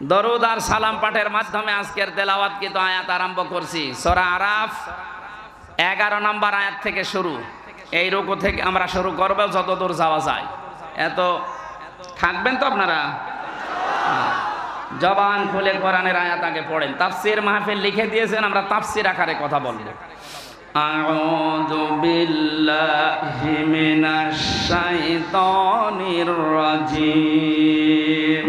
দরুদ আর সালাম পাঠের মাধ্যমে আজকের তেলাওয়াতকৃত আয়াত আরম্ভ করছি। সূরা আরাফ 11 নম্বর আয়াত থেকে শুরু। এই রুকু থেকে আমরা শুরু করব যতদূর যাওয়া যায়। এত থাকবেন তো আপনারা? জবান খুলে কোরআনের আয়াত আগে পড়েন। তাফসীর মাহফিল লিখে দিয়েছেন, আমরা তাফসীর আকারে কথা বলবো। আউযু বিল্লাহি মিনাশ শাইতানির রাজীম।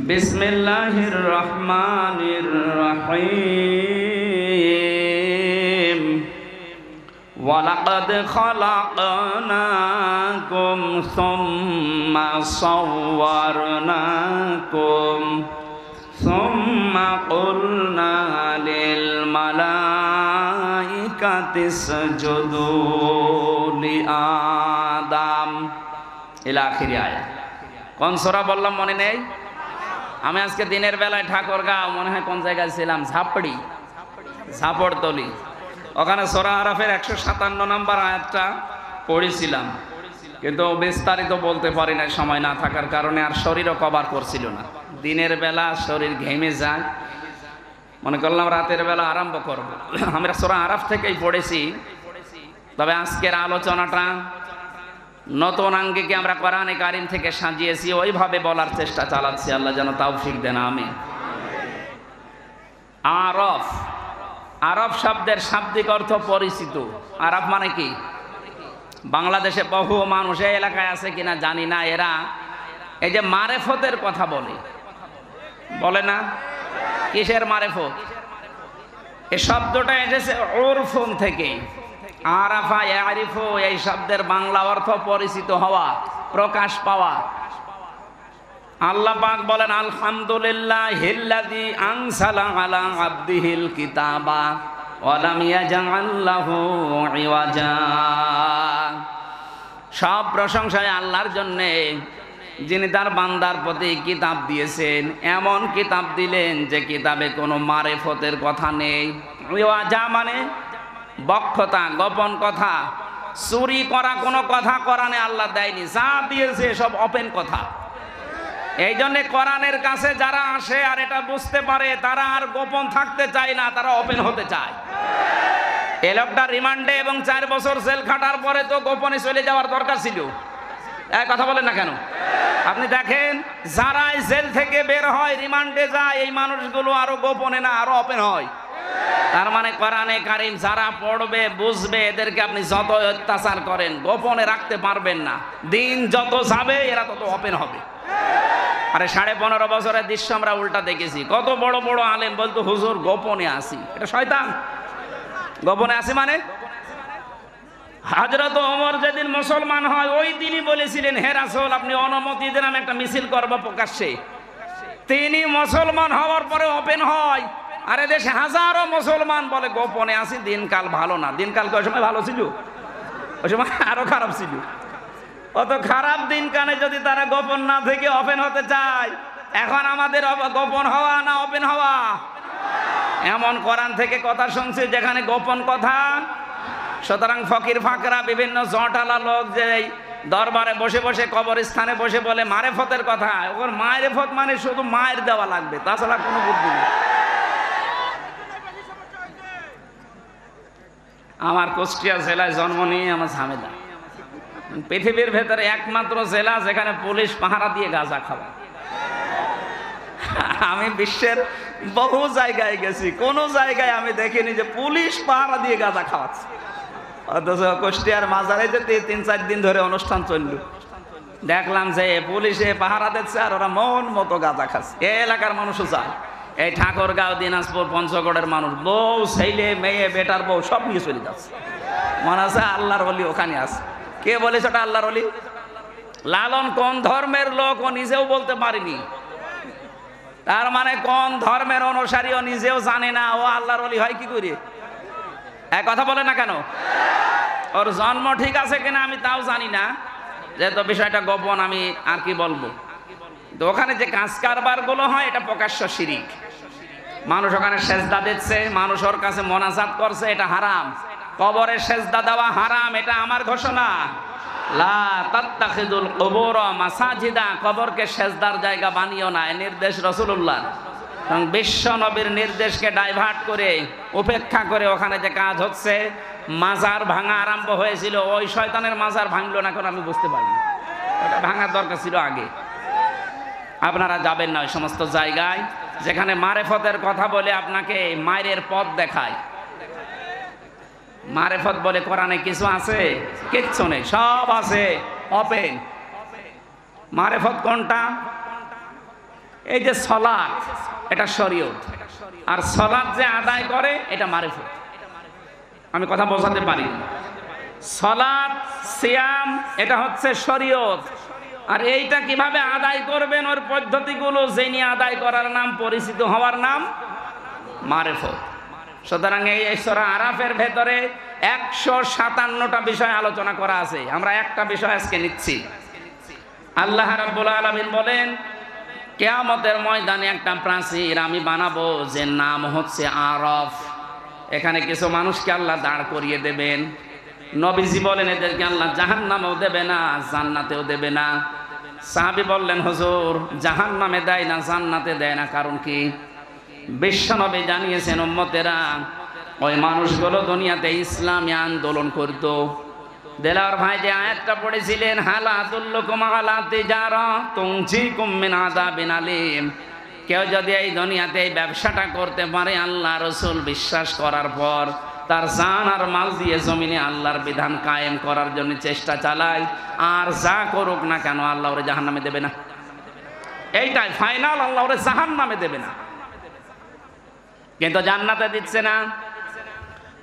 বিসমিল্লাহির রহমানির রহিম। ওয়ালাকাদ খালাকনাকুম সুম্মা সাওয়ারনাকুম সুম্মা কুলনা লিল মালাইকাতি ইসজুদু লিআদাম ইলা আখিরি আয়াত। কোন সূরা বললাম মনে নেই? আমি আজকে দিনের বেলায় ঠাকুরগাঁও মনে হয় কোন জায়গায় ছিলাম, ঝাপড়তলি। ওখানে সূরা আরাফের 157 নম্বর আয়াতটা পড়েছিলাম, কিন্তু বিস্তারিত বলতে পারি না সময় না থাকার কারণে, আর শরীরও কভার করছিল না। দিনের বেলা শরীর ঘেমে যায়, মনে করলাম রাতের বেলা আরম্ভ করব। আমরা সূরা আরাফ থেকেই পড়েছি, তবে আজকের আলোচনাটা নতুন আঙ্গিকে আমরা কোরআনে কারিম থেকে সাজিয়েছি, ওইভাবে বলার চেষ্টা চালাচ্ছি। আল্লাহ যেন তৌফিক দেন, আমিন। আরফ, আরব শব্দের শাব্দিক অর্থ পরিচিত। আরব মানে কি? বাংলাদেশে বহু মানুষ এই এলাকায় আছে কিনা জানি না, এরা এই যে মারেফতের কথা বলে না? কিসের মারেফত? এই শব্দটা এসেছে উরফুন থেকে। আরাফা ইয়ারিফু, এই শব্দের বাংলা অর্থ পরিচিত হওয়া, প্রকাশ পাওয়া। আল্লাহ পাক বলেন আলহামদুলিল্লাহিল্লাযী আনসালা আলা আবদিহিল কিতাবা ওয়া লাম ইয়াজআল লাহু ইওয়াজা। সব প্রশংসা আল্লাহর জন্য, যিনি তার বান্দার প্রতি কিতাব দিয়েছেন, এমন কিতাব দিলেন যে কিতাবে কোনো মারেফতের কথা নেই। ইওয়াজা মানে বক্ষতা, গোপন কথা, চুরি করা কোনো কথা কোরআনে আল্লাহ দেয়নি। যা দিয়েছে সব ওপেন কথা। এই জন্যে কোরআনের কাছে যারা আসে আর এটা বুঝতে পারে, তারা আর গোপন থাকতে চায় না, তারা ওপেন হতে চায়। এই লোকটা রিমান্ডে এবং 4 বছর জেল খাটার পরে তো গোপনে চলে যাওয়ার দরকার ছিল। এক কথা বলেন না কেন? আপনি দেখেন, যারাই জেল থেকে বের হয়, রিমান্ডে যায়, এই মানুষগুলো আরো গোপনে না, আরো ওপেন হয়। তার মানে কোরআনে কারিম যারা পড়বে, বুঝবে, এদেরকে আপনি যত অত্যাচার করেন গোপনে রাখতে পারবেন না। দিন যত যাবে এরা তত ওপেন হবে। আরে 15.5 বছরের দৃশ্য আমরা উল্টা দেখেছি। কত বড় বড় আলেম বলতো হুজুর গোপনে আসি, এটা শয়তান। গোপনে আসি মানে? হযরত ওমর যেদিন মুসলমান হয় ওই দিনই বলেছিলেন, হে রাসূল আপনি অনুমতি দেন আমি একটা মিছিল করব প্রকাশ্যে। তিনি মুসলমান হওয়ার পরে ওপেন হয়। আর দেশে হাজারো মুসলমান বলে গোপনে আসি, দিনকাল ভালো না। দিনকাল ওই সময় ভালো ছিল? ওই সময় আরো খারাপ ছিল। অত খারাপ দিনকালে যদি তারা গোপন না থেকে ওপেন হতে চায়, এখন আমাদের গোপন হওয়া না ওপেন হওয়া? এমন কোরআন থেকে কথা শুনছি যেখানে গোপন কথা। সুতরাং ফকির ফাকরা, বিভিন্ন জটালা লোক যে দরবারে বসে বসে, কবরস্থানে বসে বলে মারেফতের কথা, ওর মারেফত মানে শুধু মায়ের দেওয়া লাগবে, তাছাড়া কোনো বুদ্ধি নেই। আমার কুষ্টিয়া জেলায় জন্ম নিয়ে আমার ঝামেলা। পৃথিবীর ভেতরে একমাত্র জেলা যেখানে পুলিশ পাহারা দিয়ে গাঁজা খাওয়া। আমি বিশ্বের বহু জায়গায় গেছি, কোন জায়গায় আমি দেখিনি যে পুলিশ পাহারা দিয়ে গাঁজা খাওয়াচ্ছে। অথচ কুষ্টিয়ার মাজারে যে 3-4 দিন ধরে অনুষ্ঠান চলল, দেখলাম যে পুলিশে পাহারা দিচ্ছে আর ওরা মন মতো গাঁজা খাচ্ছে। এই এলাকার মানুষও যায়। এই ঠাকুরগাঁও, দিনাজপুর, পঞ্চগড়ের মানুষ বউ, ছেলে, মেয়ে, বেটার বউ সব নিয়ে চলে যাচ্ছে। মনে আছে আল্লাহর ওলি ওখানে আছে। কে বলেছে ওটা আল্লাহর ওলি? লালন কোন ধর্মের লোক ও নিজেও বলতে পারেনি। তার মানে কোন ধর্মের অনুসারী ও নিজেও জানে না, ও আল্লাহর ওলি হয় কি করে? এক কথা বলে না কেন? ওর জন্ম ঠিক আছে কিনা আমি তাও জানি না, যেহেতু বিষয়টা গোপন আমি আর কি বলবো। তো ওখানে যে কাজ কারবার গুলো হয় এটা প্রকাশ্য শিরিক। মানুষ ওখানে সেজদা দিচ্ছে, মানুষ ওর কাছে মোনাজাত করছে, এটা হারাম। কবরে সেজদা দেওয়া হারাম, এটা আমার ঘোষণা। লা তাত্তাখিদুল কুবুর মাসাজিদা, কবরকে সেজদার জায়গা বানিও না, এই নির্দেশ রাসূলুল্লাহ। এবং বিশ্ব নবীর নির্দেশকে ডাইভার্ট করে উপেক্ষা করে ওখানে যে কাজ হচ্ছে, মাজার ভাঙা আরম্ভ হয়েছিল, ওই শয়তানের মাজার ভাঙলো না কেন আমি বুঝতে পারিনি। ওটা ভাঙার দরকার ছিল আগে। আপনারা যাবেন না ওই সমস্ত জায়গায় যেখানে মারেফতের কথা বলে আপনাকে মায়ের পথ দেখায়। মারেফত বলে কোরআনে কিছু আছে? কিচ্ছু নেই, সব আছে ওপেন। মারেফত কোনটা? এই যে সালাত, এটা শরীয়ত, আর সালাত যে আদায় করে এটা মারেফত। আমি কথা বোঝাতে পারি। সালাত সিয়াম এটা হচ্ছে শরীয়ত, আর এইটা কিভাবে আদায় করবেন ওর পদ্ধতিগুলো জেনে আদায় করার নাম, পরিচিত হওয়ার নাম মারেফত। সুতরাং এই সূরা আরাফের ভেতরে 157টা বিষয় আলোচনা করা আছে। আমরা একটা বিষয় আজকে নিচ্ছি। আল্লাহ রাব্বুল আলামিন বলেন, কিয়ামতের ময়দানে একটা প্রাচীর আমি বানাবো, যে নাম হচ্ছে আরাফ। এখানে কিছু মানুষকে আল্লাহ দাঁড় করিয়ে দেবেন। নবীজি বলেন এদেরকে আল্লাহ জাহান্নামেও দেবে না, জান্নাতেও দেবে না। সাহাবী বললেন, হুজুর জাহান্নামে দেয় না, জান্নাতে দেয় না, কারণ কি? বিশ্বনবী জানিয়েছেন উম্মতেরা ওই মানুষগুলো দুনিয়াতে ইসলামী আন্দোলন করত। দেলাওয়ার ভাই যে আয়াতটা পড়েছিলেন, হালা আদুল্লুকুম আলা তিজারা তুনজিকুম মিন আযাবিন আলীম, কেউ যদি এই দুনিয়াতে এই ব্যবসাটা করতে পারে, আল্লাহ রসুল বিশ্বাস করার পর তার জান আর মাল দিয়ে জমিনে আল্লাহর বিধান কায়েম করার জন্য চেষ্টা চালায়, আর যা করুক না কেন আল্লাহ ওরে জাহান্নামে দেবে না। এইটাই ফাইনাল, আল্লাহ ওরে জাহান্নামে দেবে না, কিন্তু জান্নাতে দিচ্ছে না।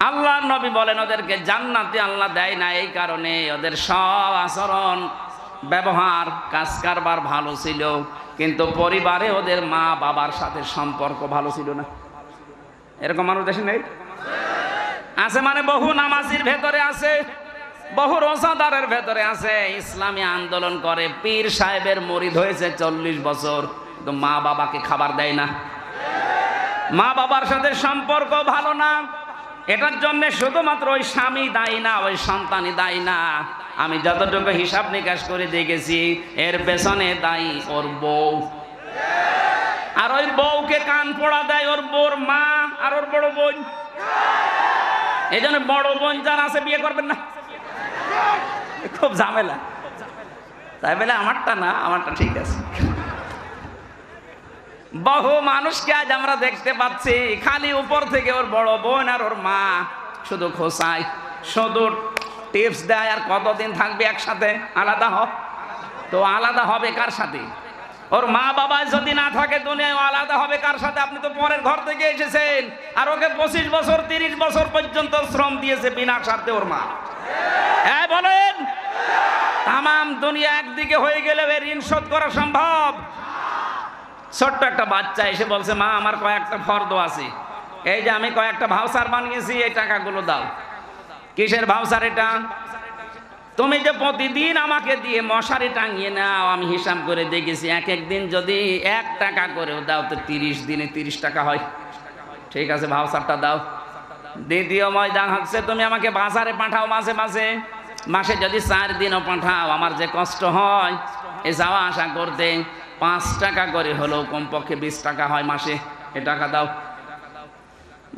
আল্লাহ নবী বলেন ওদেরকে জান্নাতে আল্লাহ দেয় না এই কারণে ওদের সব আচরণ, ব্যবহার, কাজ কারবার ভালো ছিল, কিন্তু পরিবারে ওদের মা বাবার সাথে সম্পর্ক ভালো ছিল না। এরকম মানুষ দেশে নেই? আছে, মানে বহু নামাজির ভেতরে আছে, বহু রোজাদারের ভেতরে আছে, ইসলামী আন্দোলন করে, পীর সাহেবের মুরিদ হয়েছে 40 বছর, কিন্তু মা বাবাকে খাবার দেয় না, মা বাবার সাথে সম্পর্ক ভালো না। এটার জন্য শুধুমাত্র ওই স্বামী দায়ী না, ওই সন্তানই দায়ী না। আমি যতটুকু হিসাব নিকাশ করে দেখেছি, এর পেছনে দায়ী ওর বউ, আর ওই বউকে কান পোড়া দেয় ওর বউর মা আর ওর বড় বোন। এই জন্য বড় বোন যারা আছে বিয়ে করবেন না, খুব ঝামেলা। তাই বলে আমারটা না, আমারটা ঠিক আছে। বহু মানুষকে আজ আমরা দেখতে পাচ্ছি খালি উপর থেকে ওর বড় বোন আর ওর মা শুধু খোসায়, শুধু টিপস দেয়, আর কতদিন থাকবে একসাথে, আলাদা হ। তো আলাদা হবে কার সাথে? ওর মা বাবা যদি না থাকে দুনিয়ায়, আলাদা হবে কার সাথে? আপনি তো পরের ঘর থেকে এসেছেন, আর ওকে 25 বছর 30 বছর পর্যন্ত শ্রম দিয়েছে বিনা স্বার্থে ওর মা। হ্যাঁ বলেন, তামাম দুনিয়া একদিকে হয়ে গেলে ঋণ শোধ করা সম্ভব? ছোট্ট একটা বাচ্চা এসে বলছে, মা আমার কয়েকটা ফর্দ আছে, এই যে আমি কয়েকটা ভাউচার বানিয়েছি, এই টাকাগুলো দাও। কিসের ভাউচার এটা? তুমি যে প্রতিদিন আমাকে দিয়ে মশারি টাঙিয়ে নাও, আমি হিসাব করে দেখেছি, এক এক দিন যদি 1 টাকা করেও দাও তো 30 দিনে 30 টাকা হয়। ঠিক আছে, ভাউচারটা দাও। দ্বিতীয় ময়দান হচ্ছে, তুমি আমাকে বাজারে পাঠাও মাঝে মাঝে, মাসে যদি 4 দিনও পাঠাও, আমার যে কষ্ট হয় এ যাওয়া আসা করতে, 5 টাকা করে হলেও কমপক্ষে 20 টাকা হয় মাসে, এ টাকা দাও।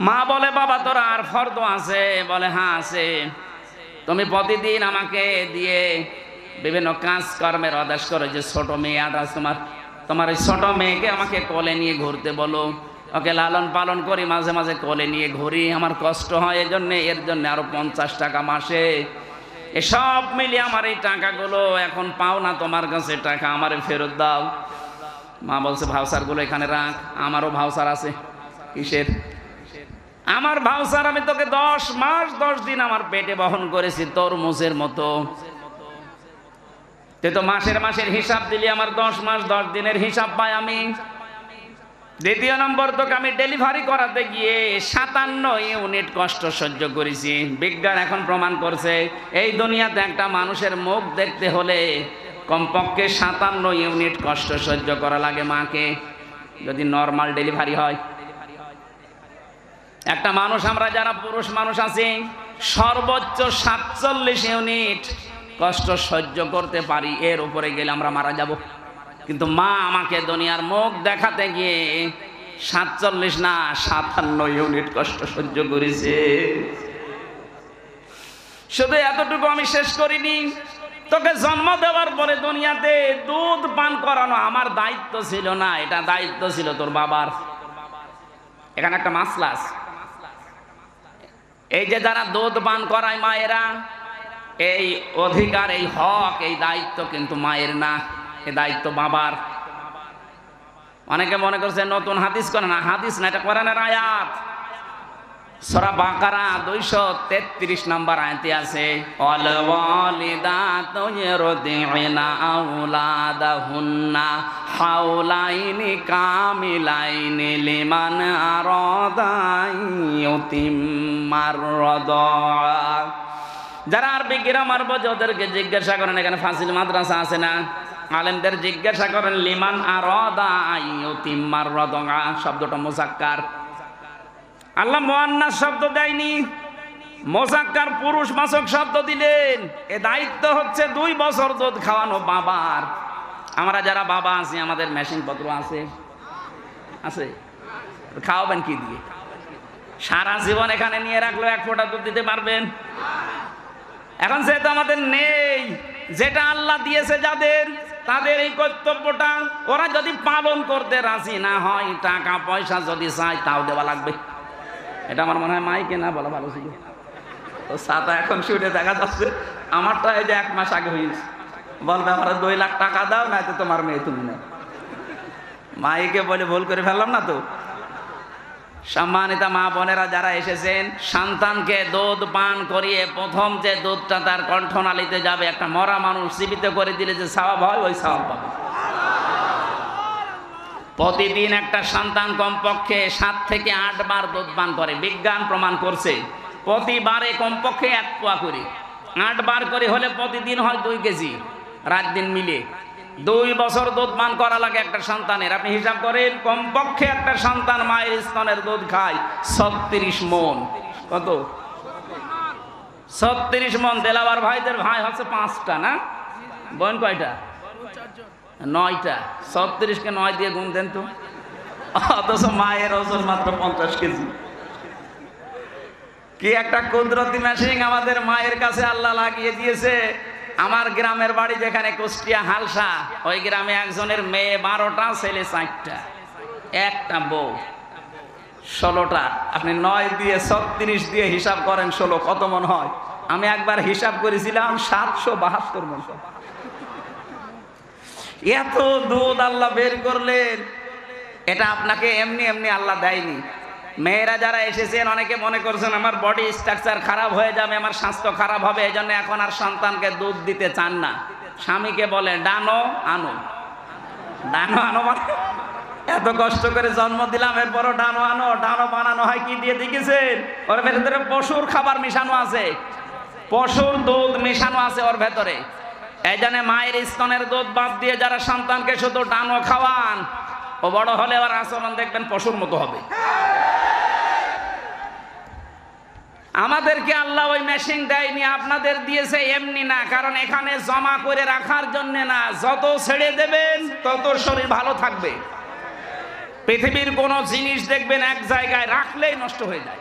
মা বলে, বাবা তোর আর ফর্দ আছে? বলে, হ্যাঁ আছে। তুমি প্রতিদিন আমাকে দিয়ে বিভিন্ন কাজ কর্মের আদেশ করো, যে ছোট মেয়ে আদাস তোমার ওই ছোট মেয়েকে আমাকে কোলে নিয়ে ঘুরতে বলো, ওকে লালন পালন করি, মাঝে মাঝে কোলে নিয়ে ঘুরি, আমার কষ্ট হয় এর জন্য আরো 50 টাকা মাসে। এসব মিলিয়ে আমার এই টাকাগুলো এখন পাও না তোমার কাছে, টাকা আমারে ফেরত দাও। মা বলছে, ভাউচারগুলো এখানে রাখ, আমারও ভাউচার আছে। কিসের? আমার ভাউচার, আমি তোকে 10 মাস 10 দিন আমার পেটে বহন করেছি তরমুজের মতো। তুই তো মাসের হিসাব দিলি, আমার 10 মাস 10 দিনের হিসাব পাই আমি। দ্বিতীয় নম্বর, তোকে আমি ডেলিভারি করাতে গিয়ে 57 ইউনিট কষ্ট সহ্য করেছি। বিজ্ঞান এখন প্রমাণ করছে এই দুনিয়াতে একটা মানুষের মুখ দেখতে হলে কমপক্ষে 57 ইউনিট কষ্ট সহ্য করা লাগে মাকে, যদি নর্মাল ডেলিভারি হয়। একটা মানুষ, আমরা যারা পুরুষ মানুষ আছি, সর্বোচ্চ 47 ইউনিট কষ্ট সহ্য করতে পারি, এর উপরে গেলে আমরা মারা যাব। কিন্তু মা আমাকে দুনিয়ার মুখ দেখাতে গিয়ে 47 না 57 ইউনিট কষ্ট সহ্য করেছে। শুধু এতটুকু আমি শেষ করিনি, তোকে জন্ম দেওয়ার পরে দুনিয়াতে দুধ পান করানো আমার দায়িত্ব ছিল না, এটা দায়িত্ব ছিল তোর বাবার। এখানে একটা মাসলা আছে, এই যে যারা দুধ পান করায় মায়েরা, এই অধিকার, এই হক, এই দায়িত্ব কিন্তু মায়ের না, এই দায়িত্ব বাবার। অনেকে মনে করছে নতুন হাদিস করে, না হাদিস না, এটা কোরআনের আয়াত। সূরা বাকারা 233 নম্বর আয়াতে আছে, ওয়াল ওয়ালিদাতু ইরদি'না আওলাদাহুন্না হাওলাইনি কামিলাইনি লিমান আরাদা ইউতিম্মার রাদা। যারা আরবি গ্রামার বোঝে ওদেরকে জিজ্ঞাসা করেন, এখানে ফাসিল মাদ্রাসা আছে না, আলেমদের জিজ্ঞাসা করেন লিমান আরাদা ইউতিম্মার রাদা শব্দটা মুযাক্কার, আল্লাহ মুআন্নাস শব্দ দেয়নি, মুযাক্কার পুরুষ বাচক শব্দ দিলেন। এ দায়িত্ব হচ্ছে 2 বছর দুধ খাওয়ানো বাবার। আমরা যারা বাবা আছি, আমাদের মেশিন পত্র আছে, আছে, খাওয়াবেন কি দিয়ে? সারা জীবন এখানে নিয়ে রাখলো 1 ফোঁটা দুধ দিতে পারবেন? এখন যেহেতু আমাদের নেই, যেটা আল্লাহ দিয়েছে যাদের, তাদের এই কর্তব্যটা ওরা যদি পালন করতে রাজি না হয়, টাকা পয়সা যদি চায় তাও দেওয়া লাগবে। এটা আমার মনে হয় মাইকে না বলা ভালো ছিল। তো সাতা এখন শুনে দেখা যাচ্ছে আমারটা এই যে 1 মাস আগে হয়েছে, বলবে আমার 2 লাখ টাকা দাও, না তো তোমার মেয়ে তুমি না। মাইকে বলে ভুল করে ফেললাম না তো? সম্মানিতা মা বোনেরা যারা এসেছেন, সন্তানকে দুধ পান করিয়ে প্রথম যে দুধটা তার কণ্ঠনালীতে যাবে, একটা মরা মানুষ জীবিত করে দিলে যে সওয়াব হয়, ওই সওয়াব পাবে। প্রতিদিন একটা সন্তান কমপক্ষে 7 থেকে 8 বার দুধ পান করে, বিজ্ঞান প্রমাণ করছে। প্রতিবারে কমপক্ষে 1 পোয়া করে, 8 বার করে হলে প্রতিদিন হয় 2 কেজি, রাত দিন মিলে 2 বছর দুধ পান করা লাগে একটা সন্তানের। আপনি হিসাব করেন, কমপক্ষে একটা সন্তান মায়ের স্তনের দুধ খায় 36 মণ। কত? 36 মণ। দেলাওয়ার ভাইদের ভাই হচ্ছে 5টা না, বোন কয়টা? 9টা। 36কে 9 দিয়ে গুণ দেন তো, অথচ মায়ের ওজন মাত্র 50 কেজি। কি একটা কুদরতি মেশিন আমাদের মায়ের কাছে আল্লাহ লাগিয়ে দিয়েছে। আমার গ্রামের বাড়ি যেখানে কুষ্টিয়া হালসা, ওই গ্রামে একজনের মেয়ে 12টা, ছেলে 4টা, একটা বউ 16টা। আপনি 9 দিয়ে 36 দিয়ে হিসাব করেন 16 কত মন হয়? আমি একবার হিসাব করেছিলাম 772 মন। এত দুধ আল্লাহ বের করলেন, এটা আপনাকে এমনি এমনি আল্লাহ দেয়নি। মেয়েরা যারা এসেছেন, অনেকে মনে করছেন আমার বডি স্ট্রাকচার খারাপ হয়ে যাবে, আমার স্বাস্থ্য খারাপ হবে, এই জন্য এখন আর সন্তানকে দুধ দিতে চান না। স্বামীকে বলে ডানো আনো, ডানো আনো, মানে এত কষ্ট করে জন্ম দিলাম, এরপরও ডানো আনো। ডানো বানানো হয় কি দিয়ে দেখেছেন? ওর ভেতরে পশুর খাবার মিশানো আছে, পশুর দুধ মিশানো আছে ওর ভেতরে। এই জন্য মায়ের স্তনের দুধ বাদ দিয়ে যারা সন্তানকে শুধু ডানো খাওয়ান, ও বড় হলে আবার আচরণ দেখবেন পশুর মতো হবে। আমাদেরকে আল্লাহ ওই মেশিন দেয়নি, আপনাদের দিয়েছে এমনি না, কারণ এখানে জমা করে রাখার জন্য না। যত ছেড়ে দেবেন তত শরীর ভালো থাকবে। পৃথিবীর কোনো জিনিস দেখবেন এক জায়গায় রাখলেই নষ্ট হয়ে যায়।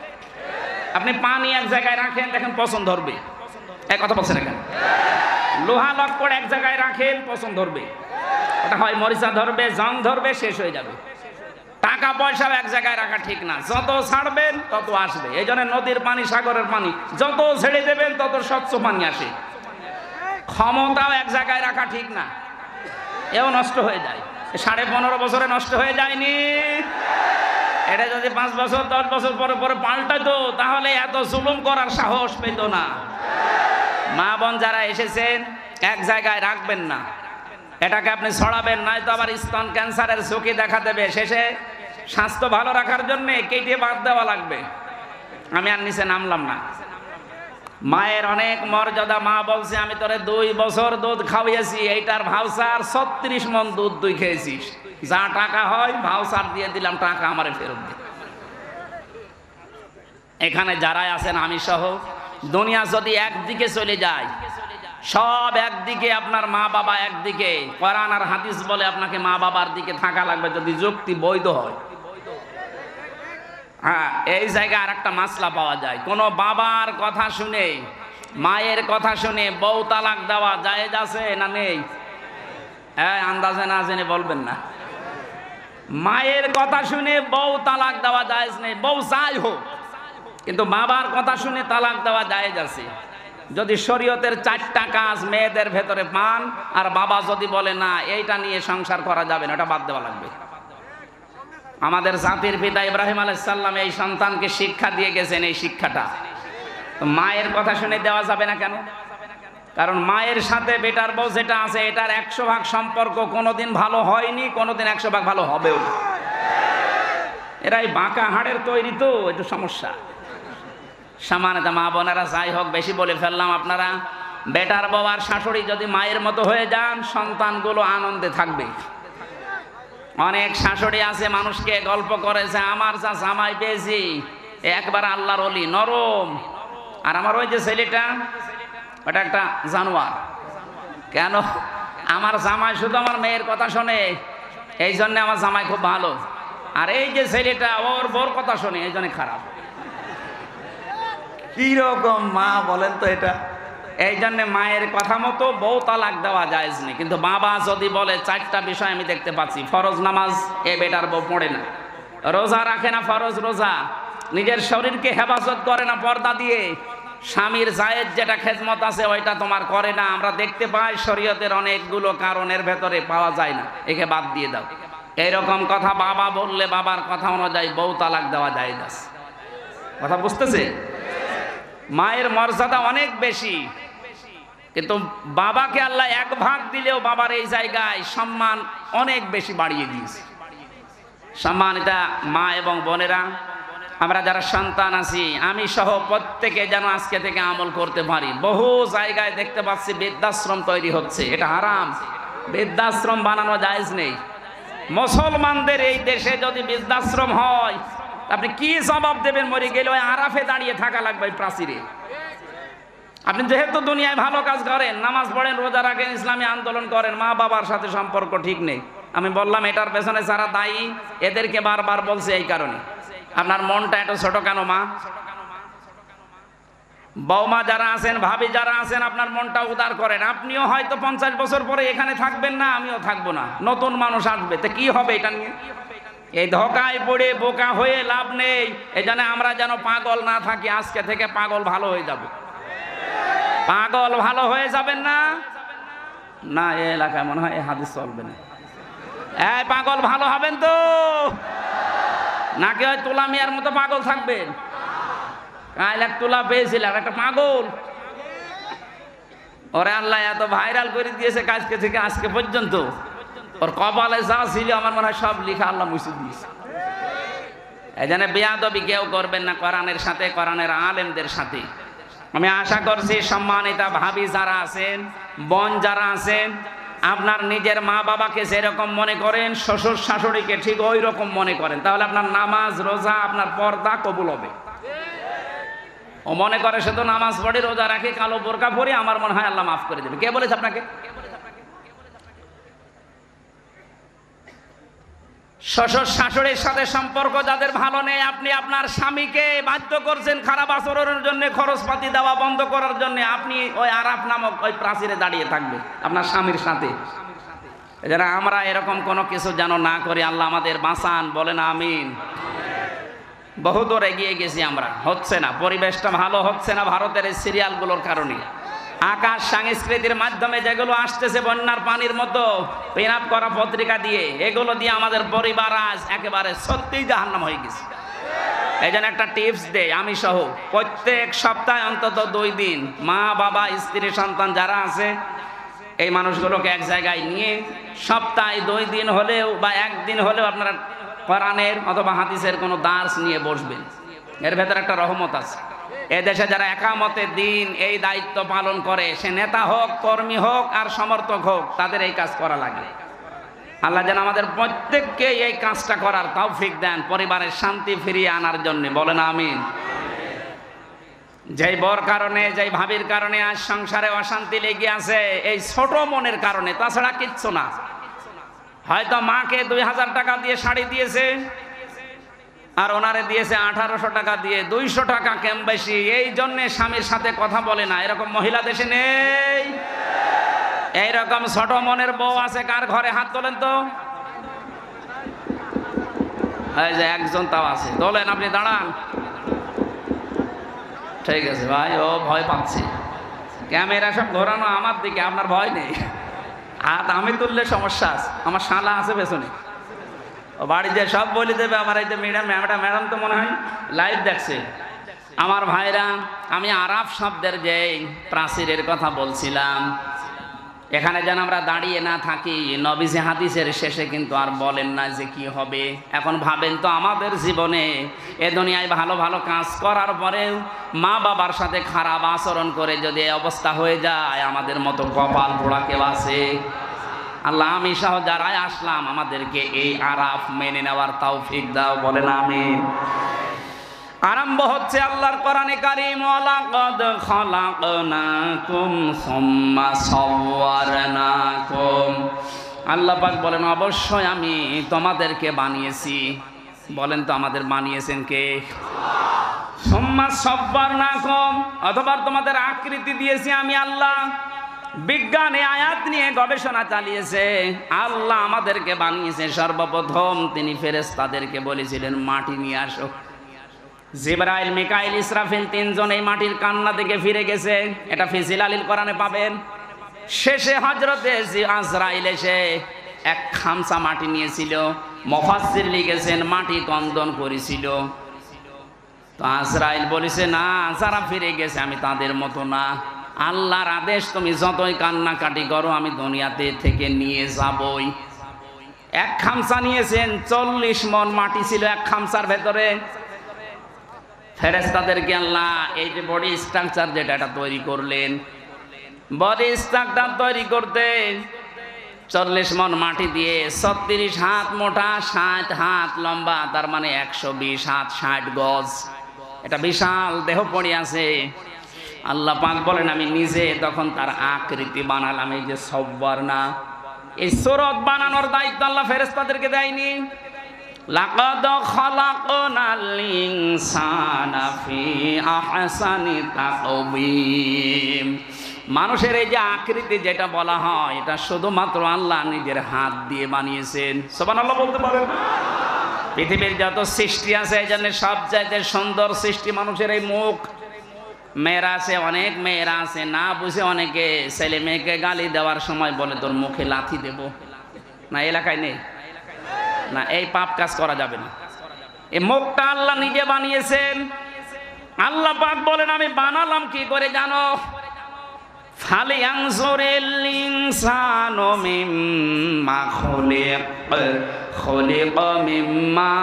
আপনি পানি এক জায়গায় রাখেন, দেখেন পচন ধরবে। এক কথা বলছেন এখানে, লোহা লক্কর এক জায়গায় রাখেন, পচন ধরবে। ওটা হয় মরিচা ধরবে, জং ধরবে, শেষ হয়ে যাবে। টাকা পয়সাও এক জায়গায় রাখা ঠিক না, যত ছাড়বেন তত আসবে। এই জন্য নদীর পানি, সাগরের পানি যত ছেড়ে দেবেন তত স্বচ্ছ পানি আসে। ক্ষমতাও এক জায়গায় রাখা ঠিক না, এও নষ্ট হয়ে যায়। 15.5 বছরে নষ্ট হয়ে যায়নি? এটা যদি 5 বছর 10 বছর পরে পরে পাল্টাতো, তাহলে এত জুলুম করার সাহস পেত না। মা বোন যারা এসেছেন, এক জায়গায় রাখবেন না, এটাকে আপনি ছড়াবেন, নয়তো আবার স্তন ক্যান্সারের ঝুঁকি দেখা দেবে। শেষে স্বাস্থ্য ভালো রাখার জন্য কেটে বাদ দেওয়া লাগবে। আমি আর নিচে নামলাম না। মায়ের অনেক মর্যাদা। মা বলছে আমি তোরে 2 বছর দুধ খাওয়াইছি, এইটার ভাউচার 36 মণ দুধ তুই খেয়েছিস, যা টাকা হয় ভাউচার দিয়ে দিলাম, টাকা আমারে ফেরত দে। এখানে যারাই আছেন আমি সহ, দুনিয়া যদি একদিকে চলে যায়, সব একদিকে, আপনার মা বাবা একদিকে। কোরআন আর হাদিস বলে আপনাকে মা বাবার দিকে থাকা লাগবে যদি যুক্তি বৈধ হয়। হ্যাঁ, এই জায়গায় আর একটা মাসলা পাওয়া যায়। কোনো বাবার কথা শুনে, মায়ের কথা শুনে বউ তালাক দেওয়া জায়েজ আছে না নেই? হ্যাঁ, আন্দাজে না জেনে বলবেন না। মায়ের কথা শুনে বউ তালাক দেওয়া জায়েজ নেই, বউ যাই হোক, কিন্তু বাবার কথা শুনে তালাক দেওয়া জায়েজ আছে। যদি শরীয়তের 4টা কাজ মেয়েদের ভেতরে পান, আর বাবা যদি বলে না এইটা নিয়ে সংসার করা যাবে না, ওটা বাদ দেওয়া লাগবে। আমাদের জাতির পিতা ইব্রাহিম আলাইহিস সালাম এই সন্তানকে শিক্ষা দিয়ে গেছেন, এই শিক্ষাটা। তো মায়ের কথা শুনে দেওয়া যাবে না কেন? কারণ মায়ের সাথে বেটার বউ যেটা আছে, এটার 100 ভাগ সম্পর্ক কোনোদিন ভালো হয়নি, কোনোদিন 100 ভাগ ভালো হবেও না। এরাই বাঁকা হাড়ের তৈরি, তো একটু সমস্যা। সামান্যতা মা বোনেরা, যাই হোক বেশি বলে ফেললাম। আপনারা বেটার বউ আর শাশুড়ি যদি মায়ের মতো হয়ে যান, সন্তানগুলো আনন্দে থাকবে। অনেক শাশুড়ি আছে মানুষকে গল্প করেছে, আমার যা জামাই পেয়েছি একবার আল্লাহর ওলি, নরম, আর আমার ওই যে ছেলেটা ওটা একটা জানোয়ার। কেন? আমার জামাই শুধু আমার মেয়ের কথা শোনে, এই জন্য আমার জামাই খুব ভালো, আর এই যে ছেলেটা ওর বোর কথা শোনে, এই জন্য খারাপ। কি রকম মা বলেন তো এটা? এই জন্য মায়ের কথা মতো বউ তালাক দেওয়া জায়েজ নেই। কিন্তু বাবা যদি বলে 4টা বিষয় আমি দেখতে পাচ্ছি, ফরজ নামাজ এ বেটার বউ পড়ে না, রোজা রাখে না ফরজ রোজা, নিজের শরীরকে হেফাজত করে না পর্দা দিয়ে, স্বামীর জায়েজ যেটা খেদমত আছে ওইটা তোমার করে না, আমরা দেখতে পাই শরীয়তের অনেকগুলো কারণের ভেতরে পাওয়া যায় না, একে বাদ দিয়ে দাও, এইরকম কথা বাবা বললে বাবার কথা অনুযায়ী বউ তালাক দেওয়া জায়েজ আছে। কথা বুঝতেছে? মায়ের মর্যাদা অনেক বেশি, কিন্তু বাবাকে আল্লাহ 1 ভাগ দিলেও বাবার এই জায়গায় সম্মান অনেক বেশি বাড়িয়ে দিয়েছে। সম্মানিতা মা এবং বোনেরা, আমরা যারা সন্তান আছি, আমি সহ প্রত্যেকে যেন আজকে থেকে আমল করতে পারি। বহু জায়গায় দেখতে পাচ্ছি বৃদ্ধাশ্রম তৈরি হচ্ছে, এটা হারাম। বৃদ্ধাশ্রম বানানো জায়েজ নেই। মুসলমানদের এই দেশে যদি বৃদ্ধাশ্রম হয়, আপনি কি জবাব দেবেন? মরে গেলে ওই আরাফে দাঁড়িয়ে থাকা লাগবে প্রাচীরে। আপনি যেহেতু দুনিয়ায় ভালো কাজ করেন, নামাজ পড়েন, রোজা রাখেন, ইসলামী আন্দোলন করেন, মা বাবার সাথে সম্পর্ক ঠিক নেই। আমি বললাম এটার পেছনে যারা দায়ী, এদেরকে বারবার বলছে এই কারণে। আপনার মনটা এত ছোট কেন মা? বৌমা যারা আছেন, ভাবি যারা আছেন, আপনার মনটা উদার করেন। আপনিও হয়তো 50 বছর পরে এখানে থাকবেন না, আমিও থাকবো না, নতুন মানুষ আসবে, তো কি হবে এটা নিয়ে? এই ধোকায় পড়ে বোকা হয়ে লাভ নেই। এই জন্য আমরা যেন পাগল না থাকি, আজকে থেকে পাগল ভালো হয়ে যাব। পাগল ভালো হয়ে যাবেন না? না, এই এলাকায় মনে হয় এই হাদিস চলবে না। এই পাগল ভালো হবেন তো নাকি ওই তুলা মিয়ার মতো পাগল থাকবেন? কাল এক তুলা পেয়েছিলাম, একটা পাগল, ওরে আল্লাহ এত ভাইরাল করে দিয়েছে কাজকে থেকে আজকে পর্যন্ত, ওর কপালে যা ছিল আমার মনে হয় সব লিখা আল্লাহ মুছে দিয়েছে। এই জন্য বেয়াদবি কেউ করবেন না কোরআনের সাথে, কোরআনের আলেমদের সাথে। আমি আশা করছি সম্মানিতা ভাবি যারা আছেন, বোন যারা আছেন, আপনার নিজের মা বাবাকে যেরকম মনে করেন, শ্বশুর শাশুড়িকে ঠিক ওই রকম মনে করেন, তাহলে আপনার নামাজ রোজা, আপনার পর্দা কবুল হবে। ও মনে করে শুধু নামাজ পড়ে, রোজা রাখে, কালো বোরকা পরে, আমার মনে হয় আল্লাহ মাফ করে দেবে। কে বলেছে আপনাকে? শ্বশুর শাশুড়ির সাথে সম্পর্ক যাদের ভালো নেই, আপনি আপনার স্বামীকে বাধ্য করছেন খারাপ আচরণের জন্য, খরচপাতি দেওয়া বন্ধ করার জন্য, আপনি ওই আরাফ নামক ওই প্রাচীরে দাঁড়িয়ে থাকবে আপনার স্বামীর সাথে। যারা আমরা এরকম কোনো কিছু যেন না করি, আল্লাহ আমাদের বাঁচান, বলেন আমিন। বহুদূর এগিয়ে গেছি আমরা, হচ্ছে না, পরিবেশটা ভালো হচ্ছে না ভারতের এই সিরিয়ালগুলোর কারণে। আকাশ সংস্কৃতির মাধ্যমে যেগুলো আসতেছে বন্যার পানির মতো, পিন আপ করা পত্রিকা দিয়ে, এগুলো দিয়ে আমাদের পরিবার আজ একেবারে সত্যিই জাহান্নাম হয়ে গেছে। এই জন্য একটা টিপস দেই, আমি সহ প্রত্যেক সপ্তাহে অন্তত 2 দিন মা বাবা স্ত্রী সন্তান যারা আছে, এই মানুষগুলোকে এক জায়গায় নিয়ে সপ্তাহে 2 দিন হলেও বা 1 দিন হলেও আপনারা কোরআনের অথবা হাদিসের কোনো দার্স নিয়ে বসবেন। এর ভেতরে একটা রহমত আছে। এদেশে যারা একামতে দিন এই দায়িত্ব পালন করে, সে নেতা হোক, কর্মী হোক আর সমর্থক হোক, তাদের এই কাজ করা লাগে। আল্লাহ যেন আমাদের প্রত্যেককে এই কাজটা করার তৌফিক দেন, পরিবারের শান্তি ফিরিয়ে আনার জন্য, বলেন আমিন। যেই বর কারণে, যেই ভাবির কারণে আজ সংসারে অশান্তি লেগে আছে, এই ছোট মনের কারণে, তাছাড়া কিচ্ছু না। হয়তো মাকে 2000 টাকা দিয়ে শাড়ি দিয়েছে, আর ওনারে দিয়েছে 1800 টাকা দিয়ে, 200 টাকা কম বেশি, এই জন্য স্বামীর সাথে কথা বলে না। এরকম মহিলা দেশে নেই? এইরকম ছোট মনের বউ আছে কার ঘরে? হাত তোলেন তো। এই যে একজন তাও আছে, তোলেন, আপনি দাঁড়ান। ঠিক আছে ভাই, ও ভয় পাচ্ছে। ক্যামেরা সব ঘোরানো আমার দিকে, আপনার ভয় নেই। হাত আমি তুললে সমস্যা আছে, আমার শালা আছে পেছনে, ও বাড়িতে সব বলে দেবে। আমার এই যে ম্যাডাম তো মনে হয় লাইভ দেখছে। আমার ভাইরা, আমি আরাফ শব্দের যে প্রাচীরের কথা বলছিলাম, এখানে যেন আমরা দাঁড়িয়ে না থাকি। নবীজি হাদিসের শেষে কিন্তু আর বলেন না যে কি হবে। এখন ভাবেন তো, আমাদের জীবনে এ দুনিয়ায় ভালো ভালো কাজ করার পরেও মা বাবার সাথে খারাপ আচরণ করে যদি এই অবস্থা হয়ে যায়, আমাদের মতো কপাল পোড়া কেউ আছে? আল্লাহ আমি সহ যারাই আসলাম, আমাদেরকে এই আরাফ মেনে নেওয়ার তৌফিক দাও, বলেন আমিন। আরম্ভ হচ্ছে আল্লাহর কোরআনে কারীম, ওয়ালাকাদ খালাকনাকুম সুম্মা সাওয়ারনাকুম। আল্লাহ পাক বলেন, অবশ্যই আমি তোমাদেরকে বানিয়েছি। বলেন তো, আমাদের বানিয়েছেন কে? সুম্মা সাওয়ারনাকুম, অথবা তোমাদের আকৃতি দিয়েছি আমি আল্লাহ। বিজ্ঞানে আয়াত নিয়ে গবেষণা চালিয়েছে। আল্লাহ আমাদেরকে বানিয়েছে, সর্বপ্রথম তিনি ফেরেশতাদেরকে বলেছিলেন মাটি নিয়ে আসো। জিবরাইল, মিকাইল, ইসরাফিল তিনজন এই মাটির কান্না থেকে ফিরে গেছে। এটা ফি জিলালিল কোরআনে পাবেন। শেষে হযরতে আজরাইল এসে এক খামসা মাটি নিয়েছিল। মুফাসসির লিখেছেন মাটি কন্দন করেছিল। তো আজরাইল বলেছে, না, যারা ফিরে গেছে আমি তাদের মতো না। আল্লাহর আদেশ, তুমি যতই কান্নাকাটি করো আমি দুনিয়াতে থেকে নিয়ে যাবই। এক খামসা নিয়েছেন, 40 মণ মাটি ছিল এক খামসার ভেতরে। ফেরেশতাদেরকে আল্লাহ এই যে বডি স্ট্রাকচার যেটা এটা তৈরি করলেন, বডি স্ট্রাকচার তৈরি করতে 40 মণ মাটি দিয়ে 36 হাত মোটা, 60 হাত লম্বা, তার মানে 120 হাত 60 গজ। এটা বিশাল দেহ পড়ে আছে। আল্লাহ পাক বলেন, আমি নিজে তখন তার আকৃতি বানালাম। এই যে সব্বার না, এই সুরত বানানোর দায়িত্ব আল্লাহ ফেরেশতাদেরকে দেয়নি। লাকাদ খালাকনাল ইনসানা ফি আহসানি তাকওয়িম। মানুষের এই যে আকৃতি যেটা বলা হয়, এটা শুধুমাত্র আল্লাহ নিজের হাত দিয়ে বানিয়েছেন। সুবহানাল্লাহ বলতে পারেন? পৃথিবীর যত সৃষ্টি আছে, এই জন্য সবচাইতে সুন্দর সৃষ্টি মানুষের এই মুখ। মেয়েরা আছে, অনেক মেয়েরা আছে, না বুঝে অনেকে ছেলে মেয়েকে গালি দেওয়ার সময় বলে তোর মুখে লাথি দেব। না, এলাকায় নেই না, এই পাপ কাজ করা যাবে না। এই মুখটা আল্লাহ নিজে বানিয়েছেন। আল্লাহ পাক বলেন, আমি বানালাম কি করে জানো? ফালিয়ানজুরিল ইনসানু মিম্মা খুলিক, খুলিকা মিম্মা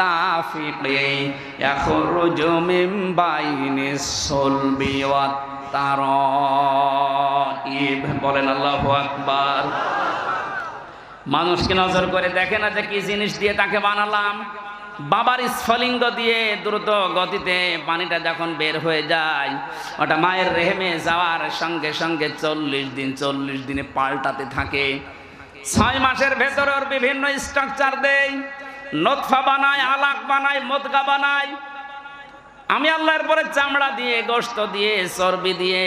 দাফিকিন ইয়াখরুজু মিন বাইনিস সুলবি ওয়াত তারাইব। বলেন আল্লাহু আকবার। মানুষকে নজর করে দেখে না যে কি জিনিস দিয়ে তাকে বানালাম। বাবার স্ফলিঙ্গ দিয়ে দ্রুত গতিতে পানিটা যখন বের হয়ে যায়, ওটা মায়ের রেহেমে যাওয়ার সঙ্গে সঙ্গে 40 দিনে পাল্টাতে থাকে। 6 মাসের ভেতরে ওর বিভিন্ন স্ট্রাকচার দেয়। নতফা বানায়, আলাক বানায়, মুদগা বানায়। আমি আল্লাহর পরে চামড়া দিয়ে, গোশত দিয়ে, চর্বি দিয়ে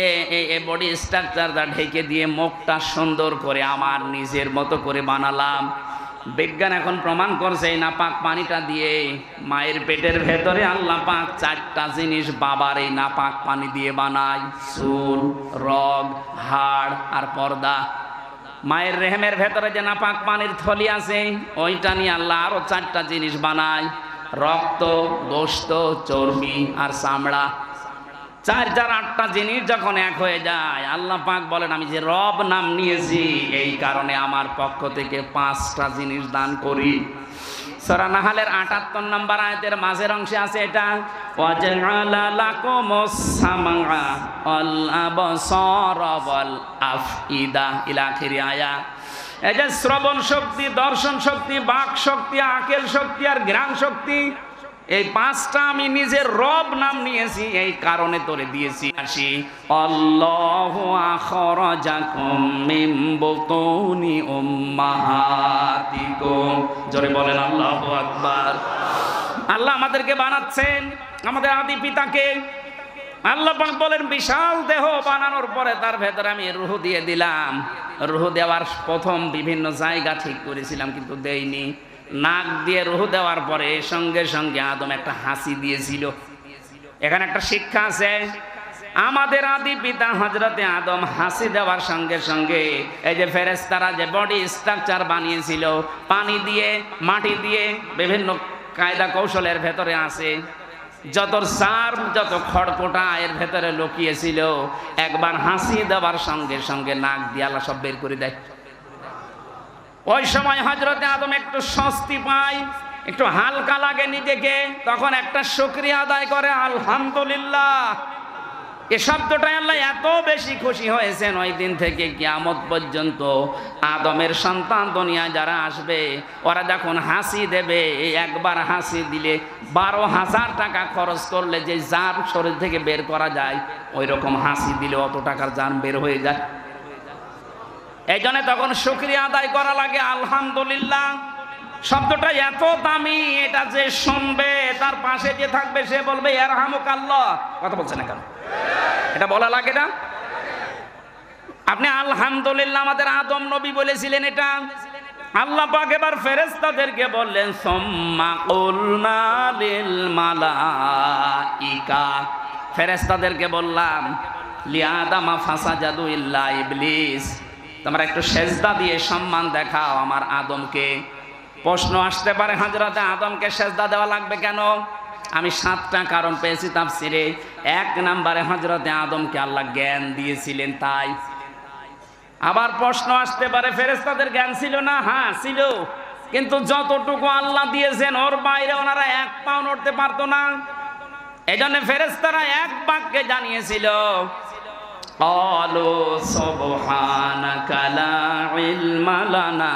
এই বডি স্ট্রাকচারটা ঢেকে দিয়ে মুখটা সুন্দর করে আমার নিজের মতো করে বানালাম। বিজ্ঞান এখন প্রমাণ করছে এই নাপাক পানিটা দিয়ে মায়ের পেটের ভেতরে আল্লাহ পাক 4টা জিনিস বাবার এই নাপাক পানি দিয়ে বানায়: চুল, রগ, হাড় আর পর্দা। মায়ের রেহেমের ভেতরে যে নাপাক পানির থলি আছে, ওইটা নিয়ে আল্লাহ আরো 4টা জিনিস বানায়: রক্ত, গোশত, চর্বি আর চামড়া। 8টা জিনিস যখন এক হয়ে যায়, আল্লাহ পাক বলেন, আমি যে রব নাম নিয়েছি এই কারণে আমার পক্ষ থেকে 5টা জিনিস দান করি। সূরা নাহলের 78 নম্বর আয়াতের মাঝের অংশে আছে এটা, ওয়াজআলা লাকুমুস সামআ ওয়াল আবসারা ওয়াল আফইদা ইলা আখির আয়া। এই যে শ্রবণ শক্তি, দর্শন শক্তি, বাক শক্তি, আকেল শক্তি আর ঘ্রাণ শক্তি, এই পাঁচটা আমি নিজের রব নাম নিয়েছি, এই কারণে তোরে দিয়েছি। আসি আল্লাহু আখরাজাকুম মিন বুতুনি উম্মাহাতিকুম, জোরে বলেন আল্লাহু আকবার। আল্লাহ আমাদেরকে বানাচ্ছেন, আমাদের আদি পিতাকে। আল্লাহ পাক বলেন বিশাল দেহ বানানোর পরে তার ভেতরে আমি রূহ দিয়ে দিলাম। রূহ দেওয়ার প্রথম বিভিন্ন জায়গা ঠিক করেছিলাম কিন্তু দেইনি। নাক দিয়ে রূহ দেওয়ার পরে সঙ্গে সঙ্গে আদম একটা হাসি দিয়েছিল। এখানে একটা শিক্ষা আছে, আমাদের আদি পিতা হযরতে আদম হাসি দেওয়ার সঙ্গে সঙ্গে এই যে ফেরেশতারা যে বডি স্ট্রাকচার বানিয়েছিল পানি দিয়ে মাটি দিয়ে বিভিন্ন কায়দা কৌশলের ভেতরে আছে, যত সার যত খড়কোটা এর ভেতরে লুকিয়েছিল, একবার হাসি দেওয়ার সঙ্গে সঙ্গে নাক দিয়ে আল্লাহ সব বের করে দেয়। ওই সময় হযরতে আদম একটু স্বস্তি পায়, একটু হালকা লাগে নিজেকে, তখন একটা শুকরিয়া আদায় করে আলহামদুলিল্লাহ। এ শব্দটাই আল্লাহ এত বেশি খুশি হয়েছেন ওই দিন থেকে কিয়ামত পর্যন্ত আদমের সন্তান দুনিয়ায় যারা আসবে ওরা যখন হাসি দেবে, একবার হাসি দিলে 12,000 টাকা খরচ করলে যে জান শরীর থেকে বের করা যায়, ওই রকম হাসি দিলে অত টাকার জান বের হয়ে যায়। এই জন্য তখন শুকরিয়া আদায় করা লাগে আলহামদুলিল্লাহ। শব্দটা এত দামি, এটা যে শুনবে তার পাশে যে থাকবে সে বলবে ইয়ারহামুকাল্লাহ। কথা বলছে না কেন? এটা বলা লাগে না? আপনি আলহামদুলিল্লাহ আমাদের আদম নবী বলেছিলেন এটা। আল্লাহ পাক এবার ফেরেশতাদেরকে বললেন সুম্মা কুলনা লিল মালাইকা, ফেরেশতাদেরকে বললাম লিআদামা ফাসাজাদু ইল্লা ইবলিস, তোমরা একটু সেজদা দিয়ে সম্মান দেখাও আমার আদমকে। প্রশ্ন আসতে পারে হযরতে আদমকে সেজদা দেওয়া লাগবে কেন? আমি 7টা কারণ পেয়েছি তাফসিরে। 1 নম্বরে হযরতে আদমকে আল্লাহ জ্ঞান দিয়েছিলেন তাই। আবার প্রশ্ন আসতে পারে ফেরেশতাদের জ্ঞান ছিল না? হ্যাঁ ছিল, কিন্তু যতটুকু আল্লাহ দিয়েছেন ওর বাইরে ওনারা 1 পাও নড়তে পারতো না। এজন্য ফেরেশতারা এক বাক্যে জানিয়েছিল قالوا سبحانك لا علم لنا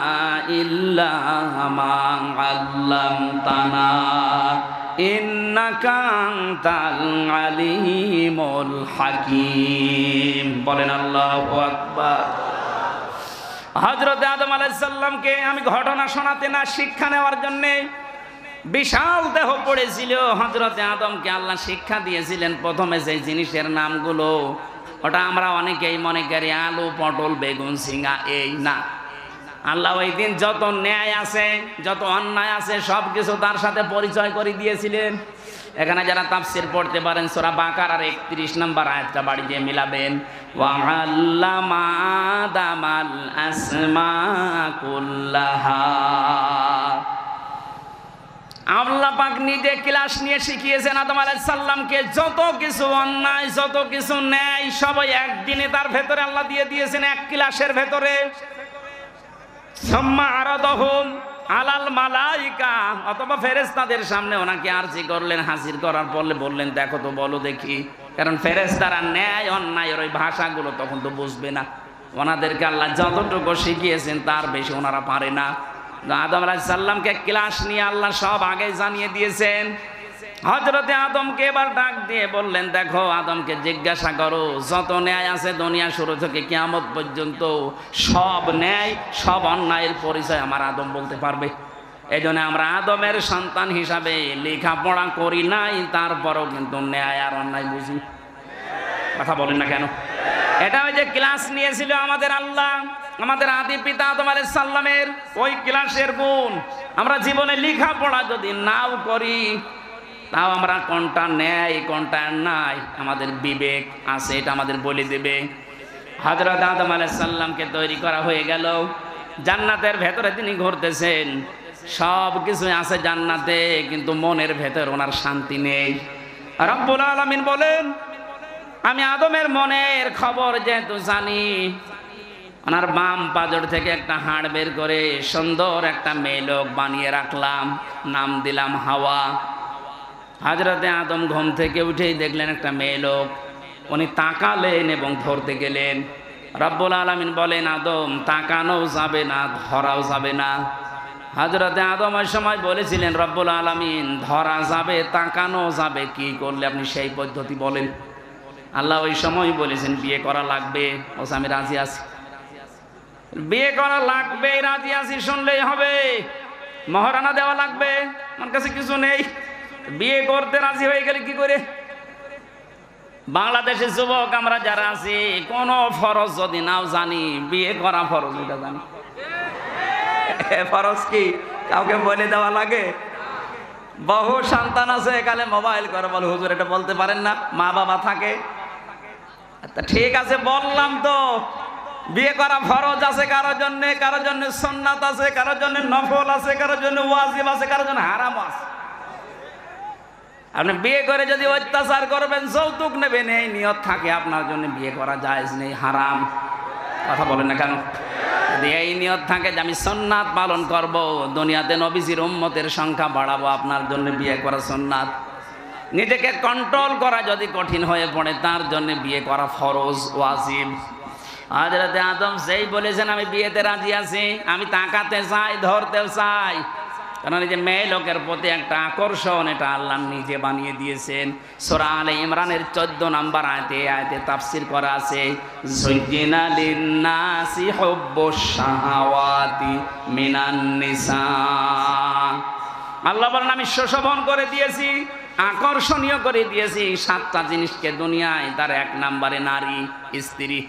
إلا ما علمتنا إنك أنت العليم الحكيم। বলেন আল্লাহু আকবার। হযরত আদম আলাইহিস সালামকে আমি ঘটনা শোনাতে না, শিক্ষা নেওয়ার জন্য বিশাল দেহ পড়েছিল। হযরত আদমকে আল্লাহ শিক্ষা দিয়েছিলেন প্রথমে যে জিনিসের নামগুলো, ওটা আমরা অনেকেই মনে করি আলু পটল বেগুন ঝিঙা, এই না। আল্লাহ ওই দিন যত ন্যায় আছে যত অন্যায় আছে সব কিছু তার সাথে পরিচয় করে দিয়েছিলেন। এখানে যারা তাফসীর পড়তে পারেন সূরা বাকারার 31 নম্বর আয়াতটা বাড়ি দিয়ে মিলাবেন, ওয়া আল্লামা আদামাল আসমা কুল্লাহা। আল্লাহ পাক নিজে ক্লাস নিয়ে শিখিয়েছেন আদম আলাইহিস সালামকে যত কিছু অন্যায় যত কিছু ন্যায় সবই একদিনে তার ভেতরে আল্লাহ দিয়ে দিয়েছেন, এক ক্লাসের ভেতরে। সুম্মা আরাদাহুম আলাল মালাইকা, অথবা ফেরেশতাদের সামনে ওনাকে আরজি করলেন, হাজির করার পরে বললেন দেখো তো বলো দেখি, কারণ ফেরেশতারা ন্যায় অন্যায়ের ওই ভাষাগুলো তখন তো বুঝবে না। ওনাদেরকে আল্লাহ যতটুকু শিখিয়েছেন তার বেশি ওনারা পারে না। আদম আলাইহিস সালামকে ক্লাস নিয়ে আল্লাহ সব আগে জানিয়ে দিয়েছেন। হযরতে আদমকে এবার ডাক দিয়ে বললেন দেখো, আদমকে জিজ্ঞাসা করো যত ন্যায় আছে দুনিয়া শুরু থেকে কিয়ামত পর্যন্ত সব ন্যায় সব অন্যায়ের পরিচয় আমার আদম বলতে পারবে। এই জন্য আমরা আদমের সন্তান হিসাবে লেখাপড়া করি নাই, তারপরও কিন্তু ন্যায় আর অন্যায় বুঝি। কথা বলেন না কেন? এটা ওই যে ক্লাস নিয়েছিল আমাদের আল্লাহ আমাদের আদি পিতা আদম আলাইহিস সালামের, ওই ক্লাসের গুণ আমরা জীবনে লেখাপড়া যদি নাও করি তাও আমরা কোনটা ন্যায় কোনটা নাই আমাদের বিবেক আছে, এটা আমাদের বলে দেবে। হযরত আদম আলাইহিস সালামকে তৈরি করা হয়ে গেল, জান্নাতের ভেতরে তিনি ঘুরতেছেন, সব কিছু আছে জান্নাতে, কিন্তু মনের ভেতর ওনার শান্তি নেই। রব্বুল আলামিন বলেন আমি আদমের মনের খবর যেহেতু জানি, ওনার বাম পাজর থেকে একটা হাড় বের করে সুন্দর একটা মেয়ে লোক বানিয়ে রাখলাম, নাম দিলাম হাওয়া। হযরতে আদম ঘুম থেকে উঠেই দেখলেন একটা মেয়ে লোক, উনি তাকালেন এবং ধরতে গেলেন। রব্বুল আলামিন বলেন আদম তাকানোও যাবে না ধরাও যাবে না। হযরতে আদম ওই সময় বলেছিলেন রব্বুল আলামিন ধরা যাবে তাকানো যাবে, কি করলে আপনি সেই পদ্ধতি বলেন। আল্লাহ ওই সময় বলেছেন বিয়ে করা লাগবে। বলছে আমি রাজি আছি, বিয়ে করা লাগবে, রাজি আছি শুনলেই হবে। মহারানা দেওয়া লাগবে, আমার কাছে কিছু নেই। বিয়ে করতে রাজি হয়ে গেলে কি করে? বাংলাদেশের যুবক আমরা যারা আছি কোন ফরজ যদি নাও জানি, বিয়ে করা ফরজ এটা জানি। ফরজ কি কাউকে বলে দেওয়া লাগে? বহু সন্তান আছে এখানে মোবাইল করে বলে হুজুর এটা বলতে পারেন না, মা বাবা থাকে। ঠিক আছে বললাম তো, বিয়ে করা ফরজ আছে কারোর জন্য, কারোর জন্য সুন্নাত আছে, কারোর জন্য নফল আছে, কারোর জন্য ওয়াজিব আছে, কারোর জন্য হারাম আছে। আপনি বিয়ে করে যদি অত্যাচার করবেন, যৌতুক নেবেন, এই নিয়ত থাকে আপনার জন্য বিয়ে করা জায়েজ নেই, হারাম। কথা বলেন না কেন? যদি এই নিয়ত থাকে যে আমি সুন্নাত পালন করব, দুনিয়াতে নবীজির উম্মতের সংখ্যা বাড়াবো, আপনার জন্য বিয়ে করা সুন্নাত। নিজেকে কন্ট্রোল করা যদি কঠিন হয়ে পড়ে, তার জন্য বিয়ে করা ফরজ ওয়াজিব। হযরতে আদম সেই বলেছেন আমি বিয়েতে রাজি আছি, আমি তাকাতে চাই, ধরতে চাই। কারণ এই যে মেয়ে লোকের প্রতি একটা আকর্ষণ, এটা আল্লাহ নিজে বানিয়ে দিয়েছেন। সূরা আলে ইমরানের 14 নম্বর আয়াতে তাফসীর করা আছে, যুজ্জিনা লিন-নাসি হুব্বুশ শাহাওয়াতি মিনান নিসা। আল্লাহ বলেন আমি সুশোভন করে দিয়েছি, আকর্ষণীয় করে দিয়েছি 7টা জিনিসকে দুনিয়ায়, তার 1 নম্বরে নারী, স্ত্রী।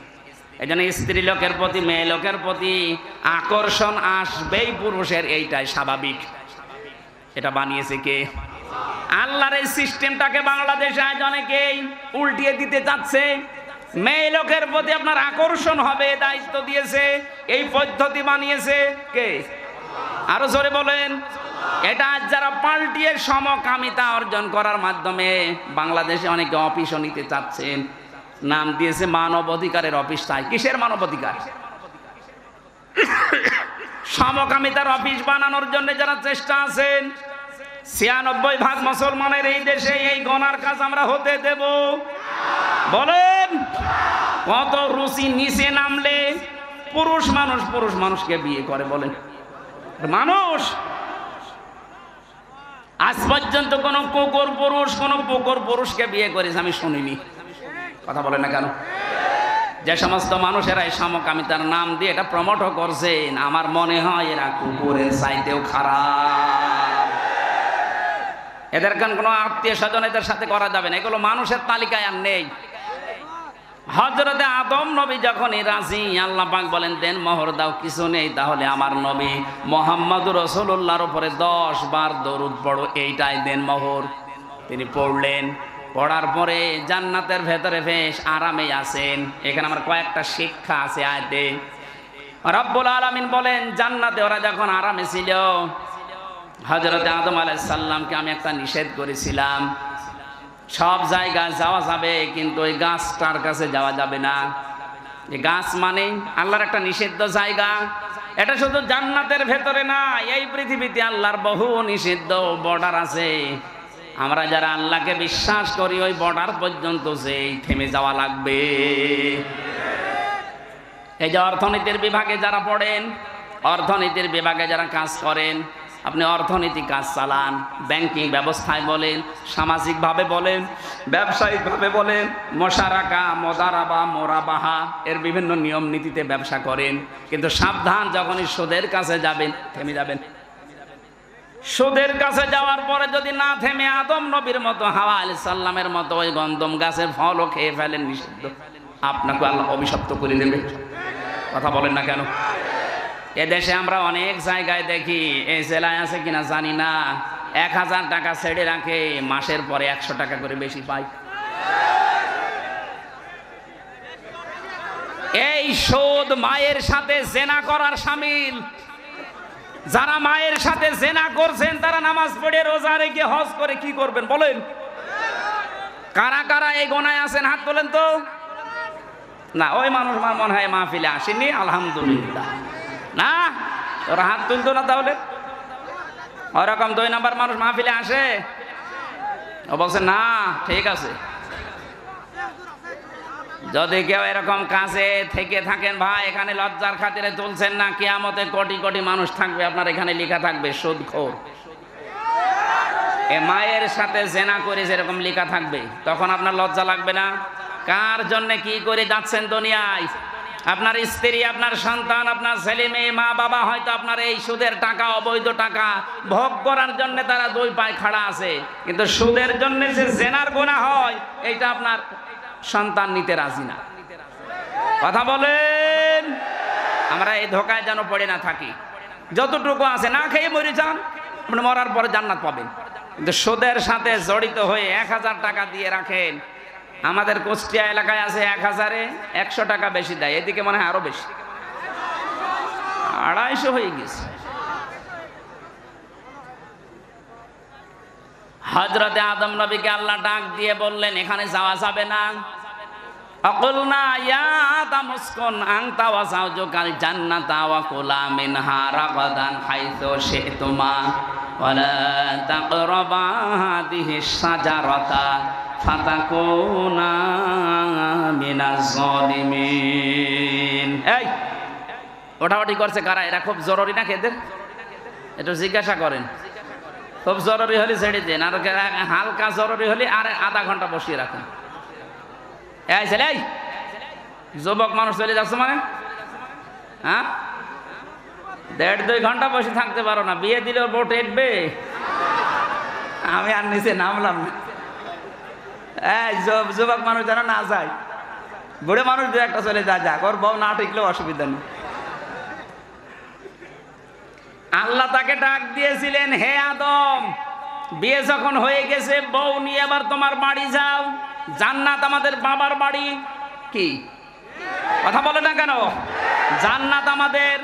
এই জন্য স্ত্রী লোকের প্রতি, মেয়ে লোকের প্রতি আকর্ষণ আসবেই পুরুষের, এইটাই স্বাভাবিক। এটা বানিয়েছে কে? আল্লাহর এই সিস্টেমটাকে বাংলাদেশে আজ অনেকেই উল্টিয়ে দিতে চাচ্ছে। মেয়ে লোকের প্রতি আপনার আকর্ষণ হবে, দায়িত্ব দিয়েছে, এই পদ্ধতি বানিয়েছে কে? আরো জোরে বলেন। এটা আজ যারা পাল্টিয়ে সমকামিতা অর্জন করার মাধ্যমে বাংলাদেশে অনেকে অফিসও নিতে চাচ্ছেন, নাম দিয়েছে মানব অধিকারের অফিস। তাই কিসের মানব অধিকার? সমকামিতার অফিস বানানোর জন্য যারা চেষ্টা আছেন, 96% মুসলমানের এই দেশে এই গনার কাজ আমরা হতে দেব? বলেন কত রুচি নিচে নামলে পুরুষ মানুষকে বিয়ে করে? বলেন মানুষ আজ পর্যন্ত কোন কুকুর পুরুষকে বিয়ে করেছে আমি শুনিনি। কথা বলেন না কেন? যে সমস্ত মানুষেরা এই সমকামিতার নাম দিয়ে এটা প্রমোটও করছেন, আমার মনে হয় এরা কুকুরের চাইতেও খারাপ। এদের কোনো আত্মীয় স্বজন এদের সাথে করা যাবে না, এগুলো মানুষের তালিকায় আর নেই। হযরতে আদম নবী যখনই রাজি, আল্লাহ পাক বলেন দেন মোহর দাও, কিছু নেই, তাহলে আমার নবী মুহাম্মদুর রাসূলুল্লাহর উপরে 10 বার দরুদ পড়ো, এইটাই দেন মোহর। তিনি পড়লেন, পড়ার পরে জান্নাতের ভেতরে বেশ আরামে আছেন। এখানে আমার কয়েকটা শিক্ষা আছে আয়াতে। রব্বুল আলামিন বলেন জান্নাতে ওরা যখন আরামে ছিল, হযরতে আদম আলাইহিস সালামকে আমি একটা নিষেধ করেছিলাম, সব জায়গায় যাওয়া যাবে কিন্তু ওই গাছটার কাছে যাওয়া যাবে না। এই গাছ মানে আল্লাহর একটা নিষিদ্ধ জায়গা। এটা শুধু জান্নাতের ভেতরে না, এই পৃথিবীতে আল্লাহর বহু নিষিদ্ধ বর্ডার আছে। আমরা যারা আল্লাহকে বিশ্বাস করি ওই বর্ডার পর্যন্ত যেই থেমে যাওয়া লাগবে। এই যে অর্থনীতির বিভাগে যারা পড়েন, অর্থনীতির বিভাগে যারা কাজ করেন, আপনি অর্থনীতি কাজ চালান, ব্যাংকিং ব্যবস্থায় বলেন, সামাজিকভাবে বলেন, ব্যবসায়িকভাবে বলেন, মোশারাকা, মোদারাবা, মোরাবাহা, এর বিভিন্ন নিয়ম নীতিতে ব্যবসা করেন, কিন্তু সাবধান, যখনই সুদের কাছে যাবেন থেমে যাবেন। সুদের কাছে যাওয়ার পরে যদি না থেমে আদম নবীর মতো, হাওয়া আলাইহিস সালামের মতো ওই গন্ধম গাছের ফলও খেয়ে ফেলেন, নিষিদ্ধ, আপনাকে আল্লাহ অভিশপ্ত করে দেবে। কথা বলেন না কেন? এদেশে আমরা অনেক জায়গায় দেখি, এই জেলায় আছে কিনা জানি না, 1000 টাকা ছেড়ে রাখে, মাসের পরে 100 টাকা করে বেশি পায়। এই সুদ মায়ের সাথে জেনা করার শামিল। যারা মায়ের সাথে জেনা করছেন তারা নামাজ পড়ে, রোজা রেখে, হজ করে কি করবেন বলেন? কারা কারা এই গোনায় আছেন হাত তোলেন তো। না, ওই মানুষ আমার মনে হয় মাহফিলে আসেনি, আলহামদুলিল্লাহ। না, ওরা হাত তুলতো না, তাহলে ওরকম 2 নাম্বার মানুষ মাহফিলে আসে? ও বলছে না, ঠিক আছে। যদি কেউ এরকম কাছে থেকে থাকেন ভাই, এখানে লজ্জার খাতিরে তুলছেন না, কিয়ামতে কোটি কোটি মানুষ থাকবে, আপনার এখানে লেখা থাকবে সুদখোর। এ মায়ের সাথে জেনা করে যেরকম লেখা থাকবে, তখন আপনার লজ্জা লাগবে না? কার জন্য কি করে যাচ্ছেন দুনিয়ায়? আপনার স্ত্রী, আপনার সন্তান, আপনার ছেলে মেয়ে, মা বাবা হয়তো আপনার এই সুদের টাকা, অবৈধ টাকা ভোগ করার জন্য তারা দুই পায়ে খাড়া আছে, কিন্তু সুদের জন্য যে জেনার গুনাহ হয় এইটা আপনার সন্তান নিতে রাজি না। কথা বলেন। আমরা এই ধোকায় যেন পড়ে না থাকি। যতটুকু আছে না খেয়ে মরে যান, আপনি মরার পরে জান্নাত পাবেন, কিন্তু সুদের সাথে জড়িত হয়ে 1000 টাকা দিয়ে রাখেন। আমাদের কুষ্টিয়া এলাকায় আছে 1000-এ 100 টাকা বেশি দেয়, এদিকে মনে হয় আরো বেশি, 250 হয়ে গেছে। হযরতে আদম নবীকে আল্লাহ ডাক দিয়ে বললেন এখানে যাওয়া যাবে না। আকুলনা ইয়া আদম উসকুন আনতা ওয়া যাওজুকাল জান্নাতা ওয়া কুলা মিনহা রাগাদান হাইসু শি'তুমা ওয়া লা তাকরাবা হাদিহিস শাজারাতা ফাতাকুনা মিনাজ জালিমিন। এই ওঠাওঠি করছে কারা? এরা খুব জরুরি না খেতে? একটু জিজ্ঞাসা করেন। খুব জরুরি হলে ছেড়ে দেন, আর হালকা জরুরি হলে আর আধা ঘন্টা বসিয়ে রাখেন। এই ছেলে, এই যুবক মানুষ চলে যাচ্ছে মানে, হ্যাঁ 1.5-2 ঘন্টা বসে থাকতে পারো না? বিয়ে দিলেও বউ টেকবে? আমি আর নিচে নামলাম না। এই যুবক মানুষ যেন না যায়, বুড়ো মানুষ 2-1টা চলে যা, যাক, ওর বউ না টিকলেও অসুবিধা নেই। আল্লাহ তাকে ডাক দিয়েছিলেন, হে আদম, বিয়ে যখন হয়ে গেছে, বউ নিয়ে এবার তোমার বাড়ি যাও। জান্নাত আমাদের বাবার বাড়ি। কি কথা বলে না কেন? জান্নাত আমাদের।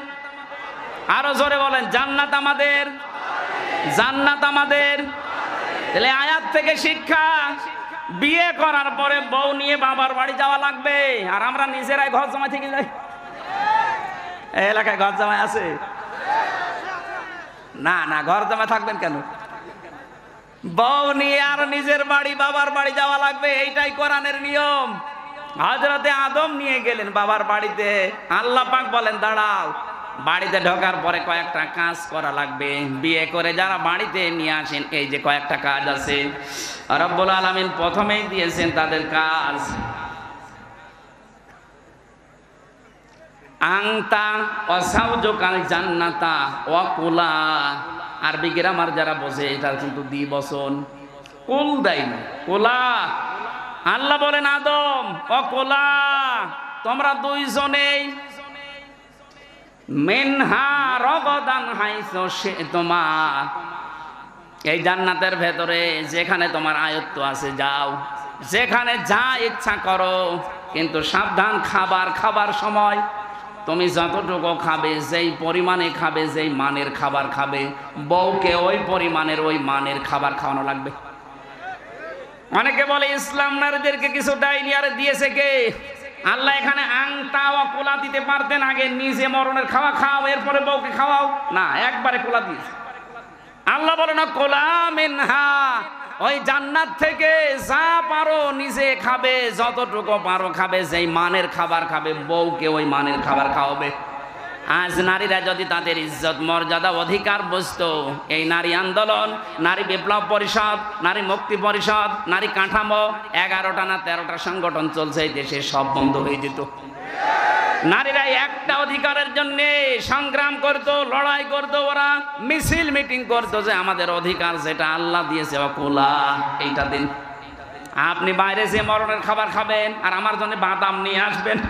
আরো জোরে বলেন, জান্নাত আমাদের, জান্নাত আমাদের। তাহলে আয়াত থেকে শিক্ষা, বিয়ে করার পরে বউ নিয়ে বাবার বাড়ি যাওয়া লাগবে। আর আমরা নিজেরাই ঘর জমাই থেকে যাই। এই এলাকায় ঘর জমাই আছে? না না, ঘর জমা থাকবেন কেন? বউ নিয়ে আর নিজের বাড়ি, বাবার বাড়ি যাওয়া লাগবে, এইটাই কোরআনের নিয়ম। হযরতে আদম নিয়ে গেলেন বাবার বাড়িতে। আল্লাহ পাক বলেন দাঁড়াও, বাড়িতে ঢোকার পরে কয়েকটা কাজ করা লাগবে। বিয়ে করে যারা বাড়িতে নিয়ে আসেন, এই যে কয়েকটা কাজ আছে, রব্বুল আলামিন প্রথমেই দিয়েছেন তাদের কাজ। আংতা অসাউজুকাল জান্নাতা ওয়া কুলা। আরবি গ্রামার যারা বোঝে এটা কিন্তু দ্বিবচন, কুল দেয় না, কুলা। আল্লাহ বলেন আদম ও কুলা, তোমরা দুইজনেই মিনহা রাগাদান হাইসু শি'তুমা, এই জান্নাতের ভেতরে যেখানে তোমার আয়ত্ত আছে যাও, যেখানে যা ইচ্ছা করো, কিন্তু সাবধান, খাবার সময় তুমি যতটুকু খাবে, যেই পরিমাণে খাবে, যেই মানের খাবার খাবে, বউকে ওই পরিমাণের, ওই মানের খাবার খাওয়ানো লাগবে। অনেকে বলে ইসলাম নারীদেরকে কিছু দেয়নি, আর দিয়েছে কে? আল্লাহ। এখানে আংতা ও কোলা দিতে পারতেন, আগে নিজে মরণের খাওয়া খাও, এরপরে বউকে খাওয়াও না, একবারে কোলা দিয়েছে। আল্লাহ বলে না, কোলা মিনহা, ওই জান্নাত থেকে যা পারো নিজে খাবে, যতটুকু পারো খাবে, যেই মানের খাবার খাবে, বউকে ওই মানের খাবার খাওয়াবে। আজ নারীরা যদি তাদের ইজ্জত, মর্যাদা, অধিকার বুঝতো, এই নারী আন্দোলন, নারী বিপ্লব পরিষদ, নারী মুক্তি পরিষদ, নারী কাঠামো, 11টা না 13টা সংগঠন চলছে এই দেশে, সব বন্ধ হয়ে যেত। নারীরা একটা অধিকারের জন্য সংগ্রাম করত, লড়াই করত, ওরা মিছিল মিটিং করতো যে আমাদের অধিকার যেটা আল্লাহ দিয়েছে, অকুলা, এইটা দিন। আপনি বাইরে যে মরণের খাবার খাবেন আর আমার জন্য বাদাম নিয়ে আসবেন।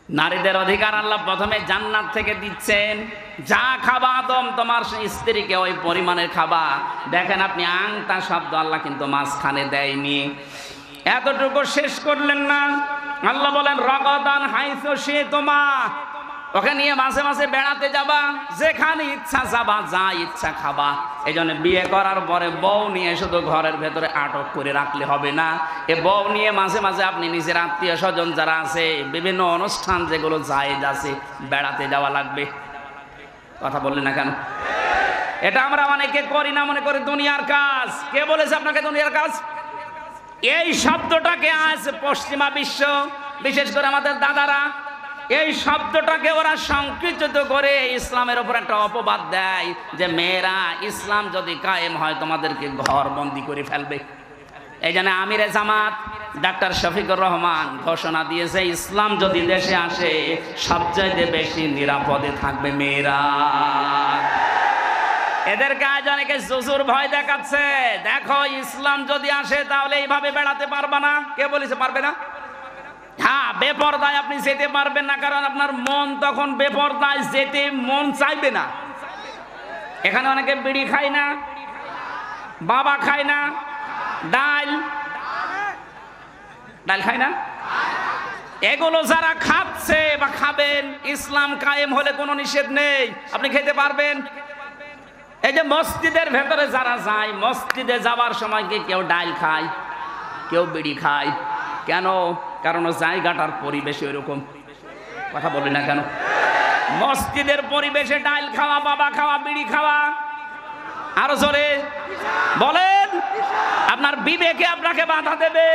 নারীদের অধিকার আল্লাহ প্রথমে জান্নাত থেকে দিচ্ছেন। যা খাবা আদম, তোমার স্ত্রীকে ওই পরিমাণের খাবা। দেখেন আপনি, আংতা শব্দ আল্লাহ কিন্তু মাঝখানে দেয়নি। এতটুকু শেষ করলেন না, আল্লাহ বলেন রাগাদান হাইসু শি'তুমা, ওকে নিয়ে মাঝে মাঝে বেড়াতে যাবা, যেখানে ইচ্ছা যাবা, যা ইচ্ছা খাবা। এই জন্য বিয়ে করার পরে বউ নিয়ে শুধু ঘরের ভেতরে আটক করে রাখলে হবে না। এ বউ নিয়ে মাঝে মাঝে আপনি নিজের আত্মীয় স্বজন যারা আছে, বিভিন্ন অনুষ্ঠান যেগুলো জায়েজ আছে, বেড়াতে যাওয়া লাগবে। কথা বললেন না কেন? এটা আমরা অনেকে করি না, মনে করি দুনিয়ার কাজ। কে বলেছে আপনাকে দুনিয়ার কাজ? এই শব্দটাকে আজ পশ্চিমা বিশ্ব, বিশেষ করে আমাদের দাদারা, এই শব্দটাকে ওরা সংকুচিত করে ইসলামের উপর একটা অপবাদ দেয় যে মেয়েরা ইসলাম যদি কায়েম হয় তোমাদেরকে ঘর বন্দি করে ফেলবে। এই জন্য আমিরে জামাত ডাক্তার শফিকুর রহমান ঘোষণা দিয়েছে, ইসলাম যদি দেশে আসে সবচাইতে বেশি নিরাপদে থাকবে মেয়েরা। এদেরকে আজ অনেকে জুজুর ভয় দেখাচ্ছে, দেখো ইসলাম যদি আসে তাহলে এইভাবে বেড়াতে পারবা না। কে বলেছে পারবে না? হ্যাঁ, বেপরদায় আপনি যেতে পারবেন না, কারণ আপনার মন তখন বেপরদায় যেতে মন চাইবে না। এখানে অনেকে বিড়ি খায় না, বাবা খায় না, ডাল খায় না। এগুলো যারা খাচ্ছে বা খাবেন, ইসলাম কায়েম হলে কোনো নিষেধ নেই, আপনি খেতে পারবেন। এই যে মসজিদের ভেতরে যারা যায়, মসজিদে যাওয়ার সময় কি কেউ ডাল খায়, কেউ বিড়ি খায়? কেন? কারণ জায়গাটার পরিবেশ ওইরকম। কথা বলি না কেন? মসজিদের পরিবেশে ডাল খাওয়া, বাবা খাওয়া, বিড়ি খাওয়া, আরো জোরে বলেন, আপনার বিবেকে আপনাকে বাধা দেবে।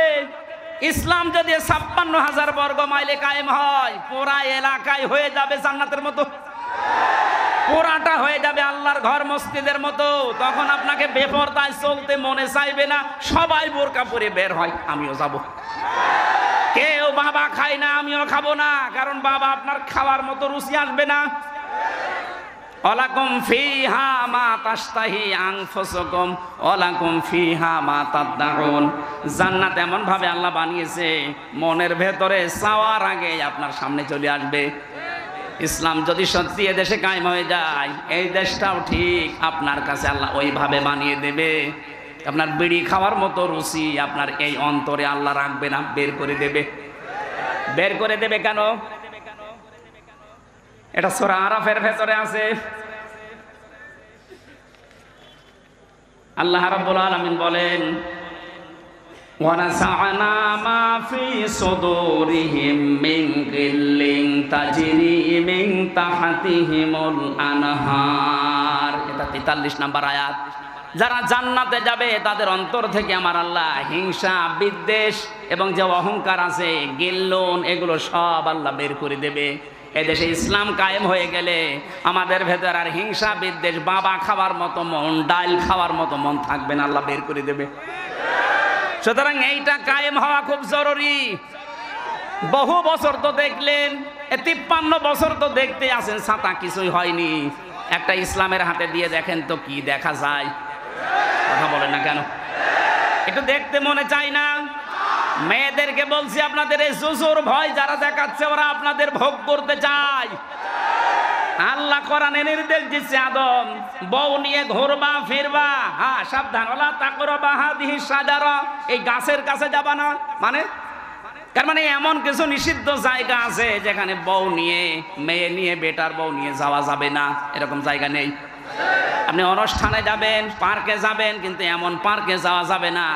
ইসলাম যদি ৫৬,০০০ বর্গ মাইলে কায়েম হয়, পুরা এলাকায় হয়ে যাবে জান্নাতের মতো, পুরাটা হয়ে যাবে আল্লাহর ঘর মসজিদের মতো। তখন আপনাকে বেপরদায় চলতে মনে চাইবে না, সবাই বোরকা পরে বের হয়, আমিও যাব। কেউ বাবা খায় না, আমিও খাবো না, কারণ বাবা আপনার খাওয়ার মতো রুচি আসবে না। ওয়ালাকুম ফিহা মা তাশতাহি আনফুসুকুম ওয়ালাকুম ফিহা মা তাদদাউন। জান্নাত এমন ভাবে আল্লাহ বানিয়েছে, মনের ভেতরে চাওয়ার আগে আপনার সামনে চলে আসবে। ইসলাম যদি সত্যি এদেশে কায়েম হয়ে যায়, এই দেশটাও ঠিক আপনার কাছে আল্লাহ ওইভাবে বানিয়ে দেবে। আপনার বিড়ি খাওয়ার মতো রুচি আপনার এই অন্তরে আল্লাহ রাখবে না, বের করে দেবে। বের করে দেবে কেন? এটা সূরা আরাফের ভেতরে আছে। আল্লাহ রাব্বুল আলামিন বলেন, ওয়ানাসা'না মা ফি সুদুরিহিম মিন গিল্লিন তাজরি মিন তাহতিহিমুল আনহার। এটা ৪৩ নম্বর আয়াত। যারা জান্নাতে যাবে তাদের অন্তর থেকে আমার আল্লাহ হিংসা, বিদ্বেষ এবং যে অহংকার আছে, গিল্লুন, এগুলো সব আল্লাহ বের করে দেবে। এদেশে ইসলাম কায়েম হয়ে গেলে আমাদের ভেতর আর হিংসা, বিদ্বেষ, বাবা খাওয়ার মতো মন, ডাল খাওয়ার মতো মন থাকবে না, আল্লাহ বের করে দেবে। সুতরাং এইটা কায়েম হওয়া খুব জরুরি। বহু বছর তো দেখলেন, ৫৩ বছর তো দেখতে আছেন, ছাতা কিছুই হয়নি। একটা ইসলামের হাতে দিয়ে দেখেন তো কি দেখা যায়? কথা বলেন না কেন? একটু দেখতে মনে চায় না? মেয়েদেরকে বলছি, আপনাদের এই জুজুর ভয় যারা দেখাচ্ছে, ওরা আপনাদের ভোগ করতে চায়। আল্লাহ কোরআনে নির্দেশ দিচ্ছে, আদম বউ নিয়ে ঘুরবা ফিরবা, হ্যাঁ সাবধান, ওলা তাকরাবা হাদিহি শাজারা, এই গাছের কাছে যাবা না। মানে তার মানে এমন কিছু নিষিদ্ধ জায়গা আছে যেখানে বউ নিয়ে, মেয়ে নিয়ে, বেটার বউ নিয়ে যাওয়া যাবে না, এরকম জায়গা নেই। আপনি অনুষ্ঠানে যাবেন, পার্কে যাবেন, কিন্তু এমন পার্কে যাওয়া যাবে না,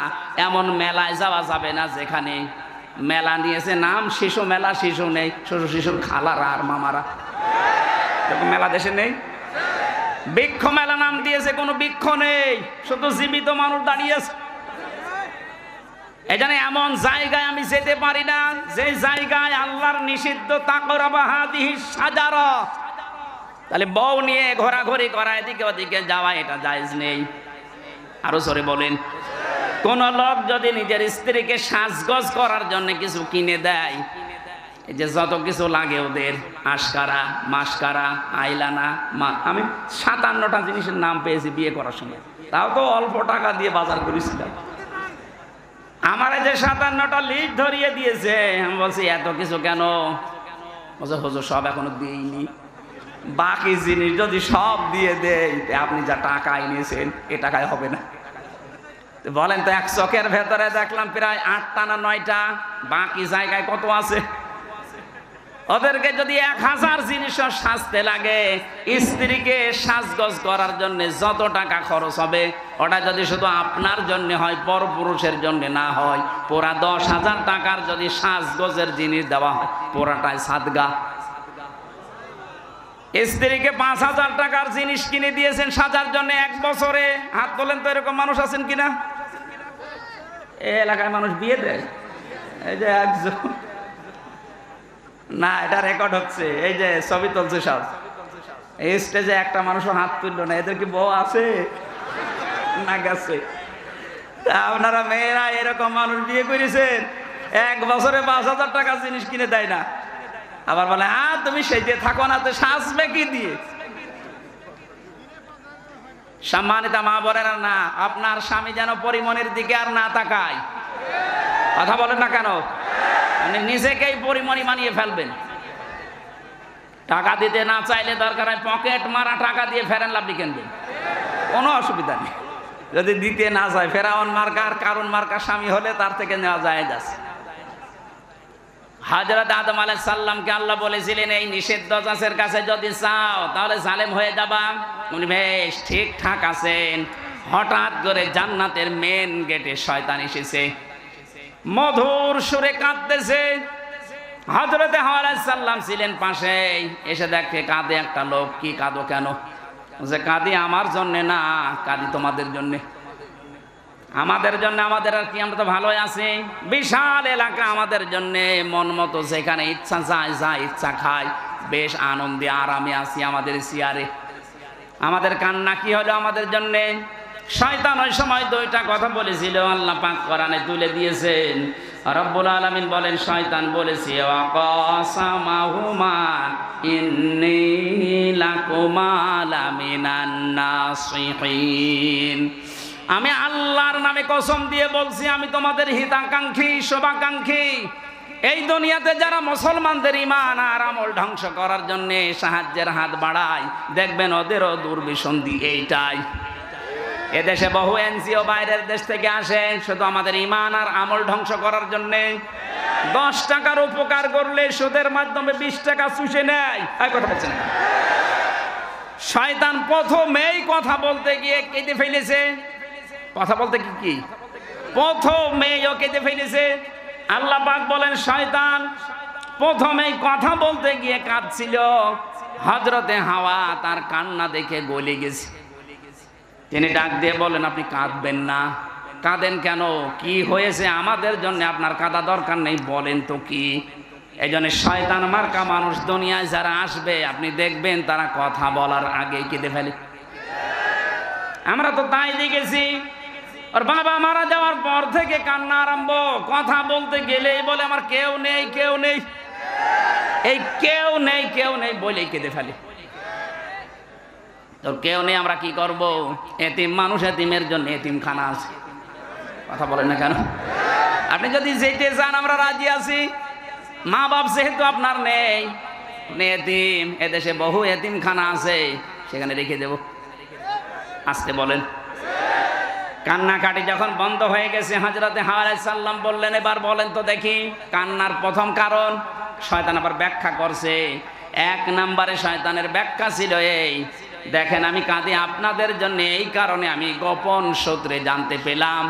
এমন মেলায় যাওয়া যাবে না যেখানে মেলা নিয়েছে নাম শিশু মেলা, শিশু নেই, শিশুর খালারা আর মামারা, এরকম মেলা দেশে নেই। বৃক্ষ মেলা নাম দিয়েছে, কোনো বৃক্ষ নেই, শুধু জীবিত মানুষ দাঁড়িয়ে আছে। এই জন্য এমন জায়গায় আমি যেতে পারি না যে জায়গায় আল্লাহর নিষিদ্ধ তাকরাবা হাদিহি শাজারা। তাহলে বউ নিয়ে ঘোরাঘুরি করা, এদিকে ওদিকে যাওয়া, এটা জায়েজ নেই। আরো জোরে বলেন। কোন লোক যদি নিজের স্ত্রীকে সাজগোজ করার জন্য কিছু কিনে দেয়, এই যে যত কিছু লাগে ওদের, আশকারা, মাসকারা, আইলানা, আমি ৫৭টা জিনিসের নাম পেয়েছি বিয়ে করার সময়, তাও তো অল্প টাকা দিয়ে বাজার করেছিলাম। আমার যে ৫৭টা লিস্ট ধরিয়ে দিয়েছে, আমি বলছি এত কিছু কেন? বলছে হুজুর সব এখনো দিইনি, বাকি জিনিস যদি সব দিয়ে দেয় আপনি যা টাকা এনেছেন এ টাকায় হবে না। বলেন তো, এক চকের ভেতরে দেখলাম প্রায় ৮টা না ৯টা, বাকি জায়গায় কত আছে? ওদেরকে যদি ১০০০ জিনিস সাজতে লাগে, স্ত্রীকে সাজগোজ করার জন্য যত টাকা খরচ হবে, ওটা যদি শুধু আপনার জন্য হয়, পরপুরুষের জন্য না হয়, পুরা ১০,০০০ টাকার যদি সাজগোজের জিনিস দেওয়া হয়, পুরাটাই সাদগা। স্ত্রীকে ৫,০০০ টাকার জিনিস কিনে দিয়েছেন সাজার জন্য ১ বছরে, হাত তোলেন তো, এরকম মানুষ আছেন কিনা? এই এলাকায় মানুষ বিয়ে দেয়? এই যে একজন, না এটা রেকর্ড হচ্ছে, এই যে ছবি তুলছে সব, এই স্টেজে একটা মানুষও হাত তুললো না। এদের কি বউ আছে না গেছে? আপনারা মেয়েরা এরকম মানুষ বিয়ে করেছেন, 1 বছরে 5,000 টাকা জিনিস কিনে দেয় না, আবার বলে হ্যাঁ তুমি সেজে থাকো না, তো সাজবে কি দিয়ে? সম্মানিত মা বোনেরা, না আপনার স্বামী যেন পরিমণির দিকে আর না তাকায়। কথা বলেন না কেন? আপনি নিজেকেই পরিমণি মানিয়ে ফেলবেন। টাকা দিতে না চাইলে দরকার হয় পকেট মারা টাকা দিয়ে ফেরেন লাভলি কিনবেন, কোনো অসুবিধা নেই। যদি দিতে না চায়, ফেরাউন মার্কার কারণ মার্কা স্বামী হলে তার থেকে নেওয়া যায় যাচ্ছে। হযরত আদম আলাইহিস সালামকে আল্লাহ বলেছিলেন এই নিষিদ্ধ গাছের কাছে যদি চাও তাহলে জালেম হয়ে যাবা। উনি বেশ ঠিকঠাক আছেন, হঠাৎ করে জান্নাতের মেন গেটে শয়তান এসেছে, মধুর সুরে কাঁদতেছে। হযরত হাওয়া আলাইহিস সালাম ছিলেন পাশে, এসে দেখে কাঁদে একটা লোক। কি কাঁদো কেন? যে কাঁদি আমার জন্য না, কাঁদি তোমাদের জন্য। আমাদের জন্য? আমাদের আর কি, আমরা তো ভালোই আছি, বিশাল এলাকা আমাদের জন্য, মন মতো যেখানে ইচ্ছা যায় যা ইচ্ছা খায়, বেশ আনন্দে আরামে আছি আমাদের চেয়ারে। আমাদের কান্না কি হলো আমাদের জন্য? শয়তান ওই সময় 2টা কথা বলেছিল, আল্লাহ পাক কোরআনে তুলে দিয়েছেন। রব্বুল আলামিন বলেন, শয়তান বলেছে ওয়াকাসামাহুমা ইন্নী লাকুমা লামিনান নাসিহিন। আমি আল্লাহর নামে কসম দিয়ে বলছি, আমি তোমাদের হিতাকাঙ্ক্ষী, শুভাকাঙ্ক্ষী। এই দুনিয়াতে যারা মুসলমানদের ঈমান আর আমল ধ্বংস করার জন্য সাহায্যের হাত বাড়ায়, দেখবেন ওদেরও দুর্বিসন্ধি এইটাই। এদেশে বহু এনজিও বাইরের দেশ থেকে আসে শুধু আমাদের ঈমান আর আমল ধ্বংস করার জন্য। 10 টাকার উপকার করলে সুদের মাধ্যমে 20 টাকা চুষে নেয়। কথা বলছেন না? শয়তান প্রথমেই কথা বলতে গিয়ে কেটে ফেলেছে। কথা বলতে কি প্রথমেই ও কেটে ফেলেছে। আল্লাহ পাক বলেন, শয়তান প্রথমেই কথা বলতে গিয়ে কাঁদছিল। হযরতে হাওয়া তার কান্না দেখে গলে গেছে। তিনি ডাক দিয়ে বলেন, আপনি কাঁদবেন না। কাঁদেন কেন? কি হয়েছে? আমাদের জন্য আপনার কাঁদা দরকার নেই, বলেন তো কি? এই জন্য শয়তান মার্কা মানুষ দুনিয়ায় যারা আসবে, আপনি দেখবেন তারা কথা বলার আগেই কেঁদে ফেলে। আমরা তো তাই দেখেছি। আর বাবা মারা যাওয়ার পর থেকে কান্না আরম্ভ। কথা বলতে গেলেই বলে আমার কেউ নেই, কেউ নেই। এই কেউ নেই কেউ নেই বলেই কেঁদে ফেলে। তো কেউ নেই, আমরা কি করব? এতিম মানুষ, এতিমের জন্য এতিমখানা আছে। কথা বলেন না কেন? আপনি যদি যেতে চান আমরা রাজি আছি। মা বাপ যেহেতু আপনার নেই, এতিম, এদেশে বহু এতিমখানা আছে, সেখানে রেখে দেব। আসতে বলেন। কান্নাকাটি যখন বন্ধ হয়ে গেছে, হযরতে হাওয়া আলাইহিস সালাম বললেন, এবার বলেন তো দেখি কান্নার প্রথম কারণ। শয়তান আবার ব্যাখ্যা করছে। 1 নম্বরে শয়তানের ব্যাখ্যা ছিল এই, দেখেন আমি কাঁদি আপনাদের জন্য এই কারণে, আমি গোপন সূত্রে জানতে পেলাম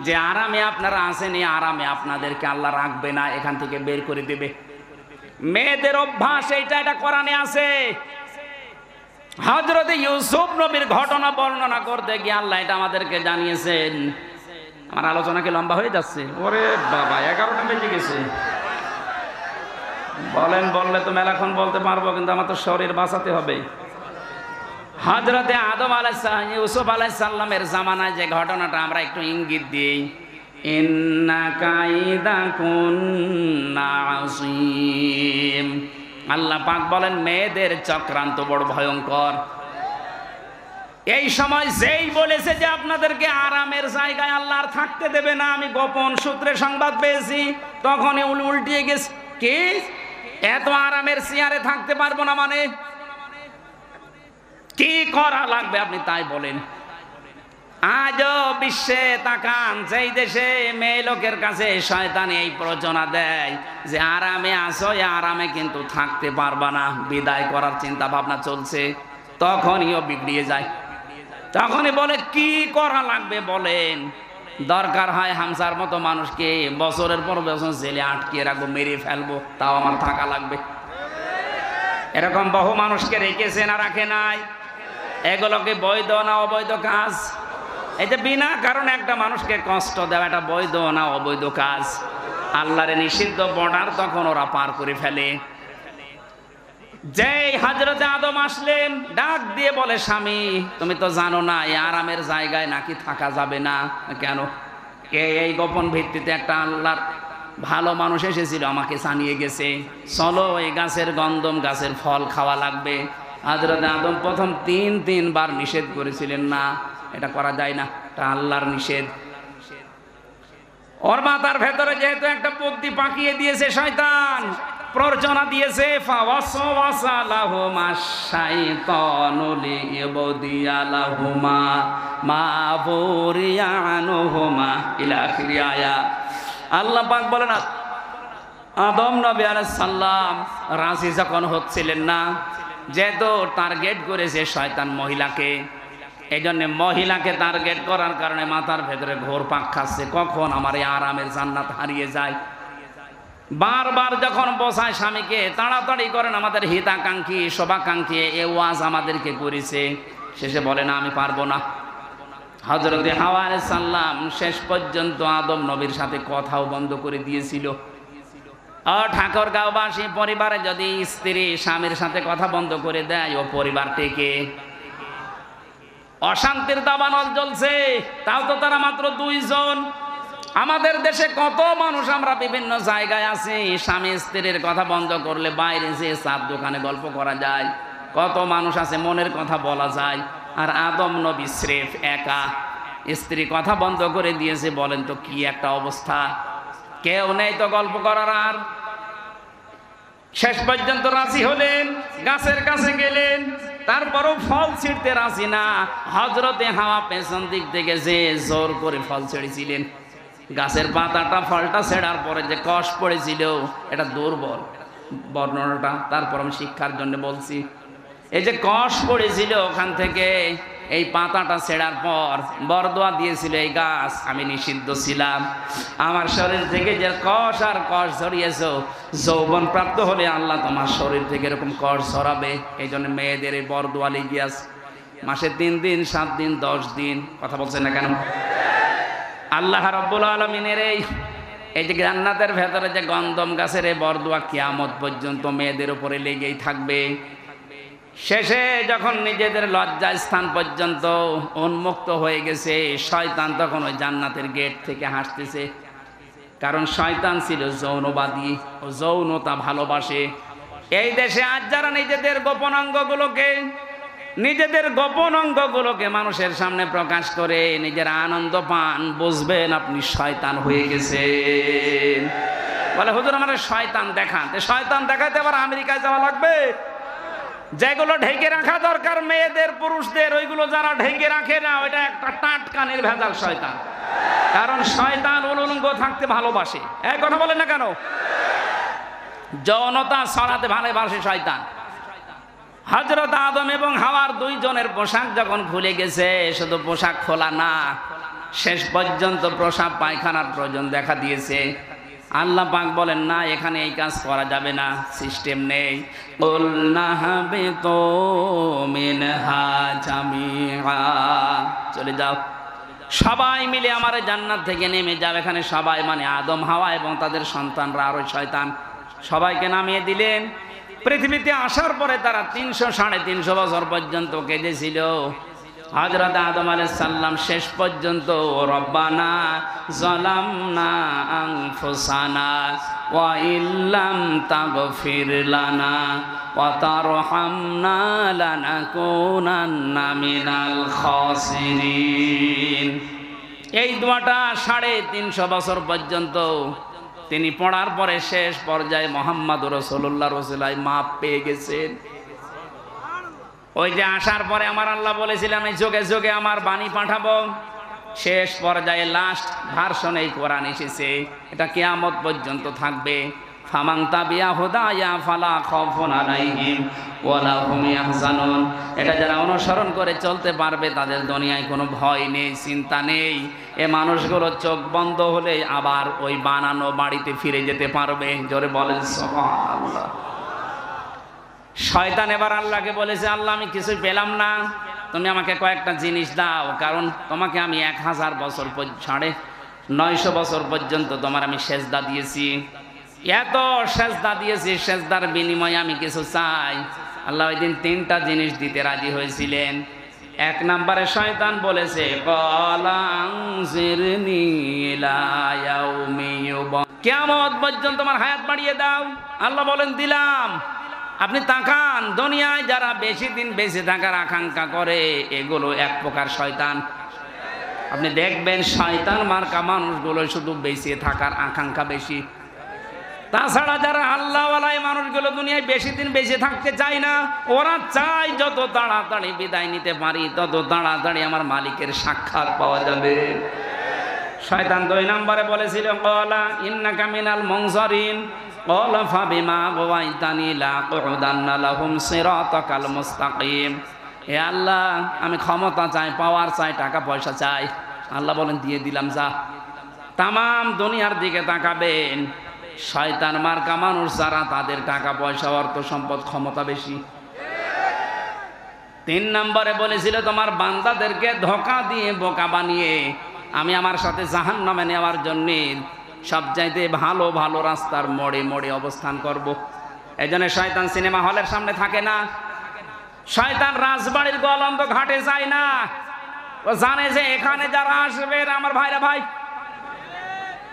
যে আরামে আপনারা আসেন, এই আরামে আপনাদেরকে আল্লাহ রাখবে না, এখান থেকে বের করে দেবে। মেয়েদের অভ্যাস এইটা, এটা কোরআনে আছে। হযরতে ইউসুফ নবীর ঘটনা বর্ণনা করতে গিয়ে আল্লাহ এটা আমাদেরকে জানিয়েছেন। আমার আলোচনা কি লম্বা হয়ে যাচ্ছে? ওরে বাবা, 11টা বেজে গেছে। বলেন, বললে তো মেলাক্ষণ বলতে পারবো, কিন্তু আমার তো শরীর বাঁচাতে হবে। হযরতে আদম আলাইহিস সালাম, ইউসুফ আলাইহিস সালামের জামানায় যে ঘটনাটা, আমরা একটু ইঙ্গিত দিই। ইন্না কাইদাকুন্না আযীম। আল্লাহ পাক বলেন, মেয়েদের চক্রান্ত বড় ভয়ঙ্কর। এই সময় যেই বলেছে যে আপনাদেরকে আরামের জায়গায় আল্লাহ আর থাকতে দেবে না, আমি গোপন সূত্রে সংবাদ পেয়েছি, তখনই উল্টিয়ে গেছে। কি এত আরামের চেয়ারে থাকতে পারবো না মানে? কি করা লাগবে আপনি তাই বলেন। আজও বিশ্বে তাকান, যেই দেশে মেয়ে লোকের কাছে শয়তান এই প্রচনা দেয় যে আরামে আসো, আরামে কিন্তু থাকতে পারবা না, বিদায় করার চিন্তা ভাবনা চলছে, তখনই ও বিগড়িয়ে যায়। তখনই বলে কি করা লাগবে বলেন। দরকার হয় হামসার মতো মানুষকে বছরের পর বছর জেলে আটকিয়ে রাখবো, মেরে ফেলবো, তাও আমার থাকা লাগবে। এরকম বহু মানুষকে রেখেছে না রাখে নাই? এগুলোকে বৈধ না অবৈধ কাজ? এই যে বিনা কারণে একটা মানুষকে কষ্ট দেওয়া, এটা বৈধ না অবৈধ কাজ? আল্লাহর নিষিদ্ধ বর্ডার তখন ওরা পার করে ফেলে। যেই হযরতে আদম আসলেন, ডাক দিয়ে বলে, স্বামী তুমি তো জানো না এই আরামের জায়গায় নাকি থাকা যাবে না। কেন? কে এই গোপন ভিত্তিতে একটা আল্লাহর ভালো মানুষ এসেছিল, আমাকে জানিয়ে গেছে, চলো এই গাছের গন্ধম গাছের ফল খাওয়া লাগবে। হযরতে আদম প্রথম তিনবার নিষেধ করেছিলেন, না এটা করা যায় না, এটা আল্লাহর নিষেধ। ওর মাথার ভেতরে যেহেতু একটা বুদ্ধি পাকিয়ে দিয়েছে শয়তান, প্ররোচনা দিয়েছে, ফাওয়াসওয়াসা লাহুমা শাইতানু লিইবদিয়া লাহুমা মা বুরিয়া আনহুমা ইলা আখিরি আয়াত। আল্লাহ পাক বলেন, আদম নবী আলাইহিস সালাম রাজি যখন হচ্ছিলেন না, যেহেতু টার্গেট করেছে শয়তান মহিলাকে, এই জন্য মহিলাকে টার্গেট করার কারণে মাথার ভেতরে ঘোর পাক খাচ্ছে, কখন আমার এই আরামের জান্নাত হারিয়ে যায়। বারবার যখন বসায় স্বামীকে, তাড়াতাড়ি করেন, আমাদের হিতাকাঙ্ক্ষী শোভাকাঙ্ক্ষী এ ওয়াজ আমাদেরকে করেছে, শেষে বলে না আমি পারবো না। হযরতে হাওয়া আলাইহিস সালাম শেষ পর্যন্ত আদম নবীর সাথে কথাও বন্ধ করে দিয়েছিল। ঠাকুরগাঁওবাসী পরিবারে যদি স্ত্রী স্বামীর সাথে কথা বন্ধ করে দেয়, ও পরিবার থেকে অশান্তির দাবানল জ্বলছে। তাও তো তারা মাত্র 2 জন। আমাদের দেশে কত মানুষ আমরা বিভিন্ন জায়গায় আছি, স্বামী স্ত্রীর কথা বন্ধ করলে বাইরে যে চার দোকানে গল্প করা যায়। কত মানুষ আছে মনের কথা বলা যায়, আর আদম নবী স্রেফ একা, স্ত্রী কথা বন্ধ করে দিয়েছে। বলেন তো কি একটা অবস্থা, কেউ নেই তো গল্প করার। আর শেষ পর্যন্ত রাজি হলেন, গাছের কাছে গেলেন, তারপরও ফল ছিঁড়তে রাজি না। হযরতে হাওয়া পেছন দিক থেকে যে জোর করে ফল ছেড়েছিলেন, গাছের পাতাটা ফলটা ছেড়ার পরে যে কষ পড়েছিল, এটা দুর্বল বর্ণনাটা, তারপর আমি শিক্ষার জন্য বলছি। এই যে কষ পড়েছিল ওখান থেকে, এই পাতাটা ছেড়ার পর বরদোয়া দিয়েছিল এই গাছ, আমি নিষিদ্ধ ছিলাম, আমার শরীর থেকে যে কষ আর কষ ঝরিয়েছো, যৌবন প্রাপ্ত হলে আল্লাহ তোমার শরীর থেকে এরকম কষ ঝরাবে। এই জন্য মেয়েদের এই বরদোয়া লেগে আছে, মাসে 3 দিন 7 দিন 10 দিন। কথা বলছেন না কেন? আল্লাহ রাব্বুল আলামিনের এই যে জান্নাতের ভেতরে যে গন্ধম গাছের এই বরদোয়া কিয়ামত পর্যন্ত মেয়েদের উপরে লেগেই থাকবে। শেষে যখন নিজেদের লজ্জা স্থান পর্যন্ত উন্মুক্ত হয়ে গেছে, শয়তান তখন ওই জান্নাতের গেট থেকে হাসতেছে। কারণ শয়তান ছিল যৌনবাদী, ও যৌনতা ভালোবাসে। এই দেশে আজ যারা নিজেদের গোপন অঙ্গগুলোকে মানুষের সামনে প্রকাশ করে নিজের আনন্দ পান, বুঝবেন আপনি শয়তান হয়ে গেছেন। বলে হুজুর আমার শয়তান দেখান, শয়তান দেখাতে আবার আমেরিকায় যাওয়া লাগবে? যেগুলো ঢেকে রাখা দরকার মেয়েদের পুরুষদের, ওইগুলো যারা ঢেকে রাখে না, ওইটা একটা টাটকানের ভেজাল শয়তান। কারণ শয়তান উলঙ্গ থাকতে ভালোবাসে। এই কথা বলেন না কেন? যৌনতা ছড়াতে ভালোবাসে শয়তান। হযরত আদম এবং হাওয়ার 2 জনের পোশাক যখন খুলে গেছে, শুধু পোশাক খোলা না, শেষ পর্যন্ত প্রসাব পায়খানার প্রয়োজন দেখা দিয়েছে। আল্লাহ পাক বলেন না, এখানে এই কাজ করা যাবে না, সিস্টেম নেই। কুলনা হাবিতু মিনহা জামিআ, চলে যাও, সবাই মিলে আমার জান্নাত থেকে নেমে যাও। এখানে সবাই মানে আদম হাওয়া এবং তাদের সন্তানরা আর ওই শয়তান, সবাইকে নামিয়ে দিলেন। পৃথিবীতে আসার পরে তারা 300-350 বছর পর্যন্ত কেঁদেছিল। হযরত আদম আলাইহিস সালাম শেষ পর্যন্ত রব্বানা যালামনা আনফুসানা ওয়া ইল্লাম তাগফির লানা ওয়া তারহামনা লানাকুনান্না মিনাল খাসিরিন। এই দোয়াটা 350 বছর পর্যন্ত তিনি পড়ার পরে শেষ পর্যায়ে মুহাম্মদুর রাসূলুল্লাহর ওসিলায় মাপ পেয়ে গেছেন। ওই যে আসার পরে আমার আল্লাহ বলেছিলাম এই যুগে যুগে আমার বাণী পাঠাবো, শেষ পর্যায়ে লাস্ট ভার্সন এই কোরআন এসেছে। এটা কিয়ামত পর্যন্ত থাকবে। ফামান তাবিয়া হুদায়া ফালা খাউফুন আলাইহিম ওয়ালা হুম ইয়াহজানুন। এটা যারা অনুসরণ করে চলতে পারবে তাদের দুনিয়ায় কোনো ভয় নেই, চিন্তা নেই। এ মানুষগুলো চোখ বন্ধ হলে আবার ওই বানানো বাড়িতে ফিরে যেতে পারবে। জোরে বলেন সুবহানাল্লাহ। শয়তান এবার আল্লাহকে বলেছে, আল্লাহ আমি কিছু পেলাম না, তুমি আমাকে কয়েকটা জিনিস দাও, কারণ তোমাকে আমি 1000 বছর 950 বছর পর্যন্ত তোমার আমি সেজদা দিয়েছি, এত সেজদা দিয়েছি, সেজদার বিনিময়ে আমি কিছু চাই। আল্লাহ ওই দিন 3টা জিনিস দিতে রাজি হয়েছিলেন। 1 নম্বরে শয়তান বলেছে কিয়ামত পর্যন্ত তোমার হায়াত বাড়িয়ে দাও। আল্লাহ বলেন দিলাম। আপনি তাকান, দুনিয়ায় যারা বেশি দিন বেঁচে থাকার আকাঙ্ক্ষা করে এগুলো এক প্রকার শয়তান। আপনি দেখবেন শয়তান মার্কা মানুষগুলো শুধু বেঁচে থাকার আকাঙ্ক্ষা বেশি। তাছাড়া যারা আল্লাহওয়ালাই মানুষগুলো দুনিয়ায় বেশি দিন বেঁচে থাকতে চায় না, ওরা চায় যত তাড়াতাড়ি বিদায় নিতে পারি তত তাড়াতাড়ি আমার মালিকের সাক্ষাৎ পাওয়া যাবে। শয়তান 2 নম্বরে বলেছিল ক্বালা ইন্নাকা মিনাল মুনজারিন ক্বালা ফাবিমা গাওয়াইতানি লাআকুদান্না লাহুম সিরাতাকাল মুস্তাকিম। হে আল্লাহ, আমি ক্ষমতা চাই, পাওয়ার চাই, টাকা পয়সা চাই। আল্লাহ বলেন দিয়ে দিলাম, যা। তামাম দুনিয়ার দিকে তাকাবেন, শয়তান মার্কা মানুষ যারা, তাদের টাকা পয়সা, অর্থ সম্পদ, ক্ষমতা বেশি। 3 নম্বরে বলেছিল তোমার বান্দাদেরকে ধোঁকা দিয়ে বোকা বানিয়ে আমি আমার সাথে জাহান্নামে নেওয়ার জন্য সবচাইতে ভালো ভালো রাস্তার মোড়ে মোড়ে অবস্থান করব। এজন্য শয়তান সিনেমা হলের সামনে থাকে না, শয়তান রাজবাড়ির গোয়ালন্দ ঘাটে যায় না। ও জানে যে এখানে যারা আসবে আমার ভাইরা ভাই।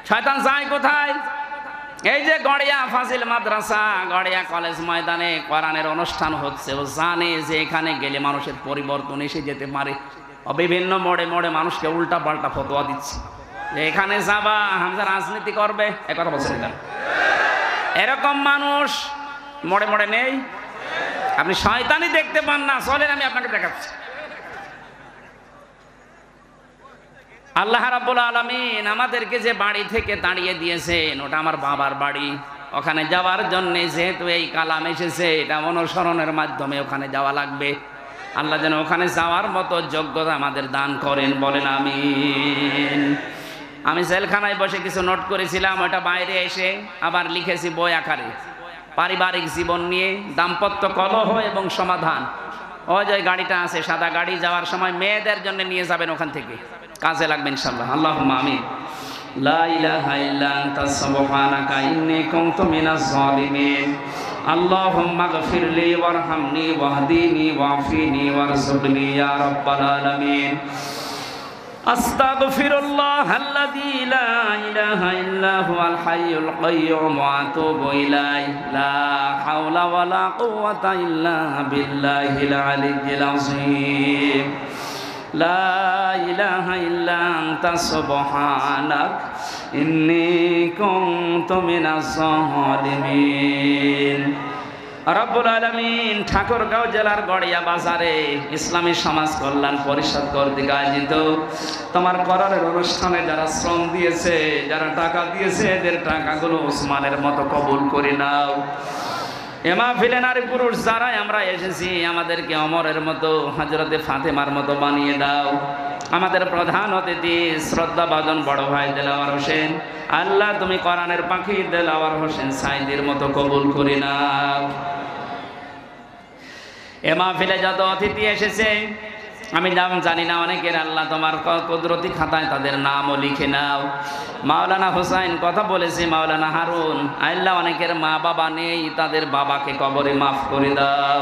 শয়তান যায় কোথায়? এই যে গড়িয়া ফাজিল মাদ্রাসা, গড়িয়া কলেজ ময়দানে কোরআনের অনুষ্ঠান হচ্ছে, ও জানে যে এখানে গেলে মানুষের পরিবর্তন এসে যেতে পারে। বিভিন্ন মোড়ে মোড়ে মানুষকে উল্টা পাল্টা ফতোয়া দিচ্ছে যে এখানে যাবা হামজা রাজনীতি করবে, একথা বলছেন না? এরকম মানুষ মোড়ে মোড়ে নেই? আপনি শয়তানই দেখতে পান না, চলেন আমি আপনাকে দেখাচ্ছি। আল্লাহ রাব্বুল আলামিন আমাদেরকে যে বাড়ি থেকে তাড়িয়ে দিয়েছেন, ওটা আমার বাবার বাড়ি। ওখানে যাওয়ার জন্য যেহেতু এই কালাম এসেছে, এটা অনুসরণের মাধ্যমে ওখানে যাওয়া লাগবে। আল্লাহ যেন ওখানে যাওয়ার মতো যোগ্যতা আমাদের দান করেন, বলেন আমিন। আমি জেলখানায় বসে কিছু নোট করেছিলাম, ওটা বাইরে এসে আবার লিখেছি বই আকারে। পারিবারিক জীবন নিয়ে, দাম্পত্য কলহ এবং সমাধান। ওই যে গাড়িটা আছে সাদা গাড়ি, যাওয়ার সময় মেয়েদের জন্য নিয়ে যাবেন, ওখান থেকে কাজে লাগবে ইনশাআল্লাহ। আল্লাহুম্মা আমিন। লা ইলাহা ইল্লা আনতা সুবহানাকা ইন্নী কুনতু মিনাজ জালিমিন। আল্লাহুম্মা গফিরলি ওয়ারহামনি ওয়াহদিনি ওয়াফিনি ওয়ারযুকনি ইয়া রাব্বাল আলামিন। আস্তাগফিরুল্লাহাল্লাযী লা ইলাহা ইল্লা হুয়াল হাইয়ুল কাইয়্যুম ওয়া আতুবু ইলাইহি। লা হাওলা ওয়ালা কুওয়াতা ইল্লা বিল্লাহিল আলিয়্যিল আযীম। লা ইলাহা ইল্লা আনতা সুবহানাক ইন্নী কুনতু মিনাজ জালিমিন। রব্বুল আলামিন ঠাকুরগাঁও জেলার গড়িয়া বাজারে ইসলামী সমাজ কল্যাণ পরিষদ কর্তৃক আয়োজিত তোমার কোরআনের অনুষ্ঠানে যারা শ্রম দিয়েছে, যারা টাকা দিয়েছে, এদের টাকাগুলো ওসমানের মতো কবুল করে নাও। এ মাহফিলে নারী পুরুষ যারাই আমরা এসেছি, আমাদেরকে ওমরের মতো, হযরতে ফাতেমার মতো বানিয়ে দাও। আমাদের প্রধান অতিথি শ্রদ্ধাভাজন বড় ভাই দেলাওয়ার হোসেন, আল্লাহ তুমি কোরআনের পাখি দেলাওয়ার হোসেন সাইদির মতো কবুল করে নাও। এ মাহফিলে যত অতিথি এসেছে, আমি নাম জানি না অনেকের, আল্লাহ তোমার কুদরতি খাতায় তাদের নামও লিখে নাও। মাওলানা হোসাইন কথা বলেছে, মাওলানা হারুন, আল্লাহ অনেকের মা বাবা নেই, তাদের বাবাকে কবরে মাফ করে দাও।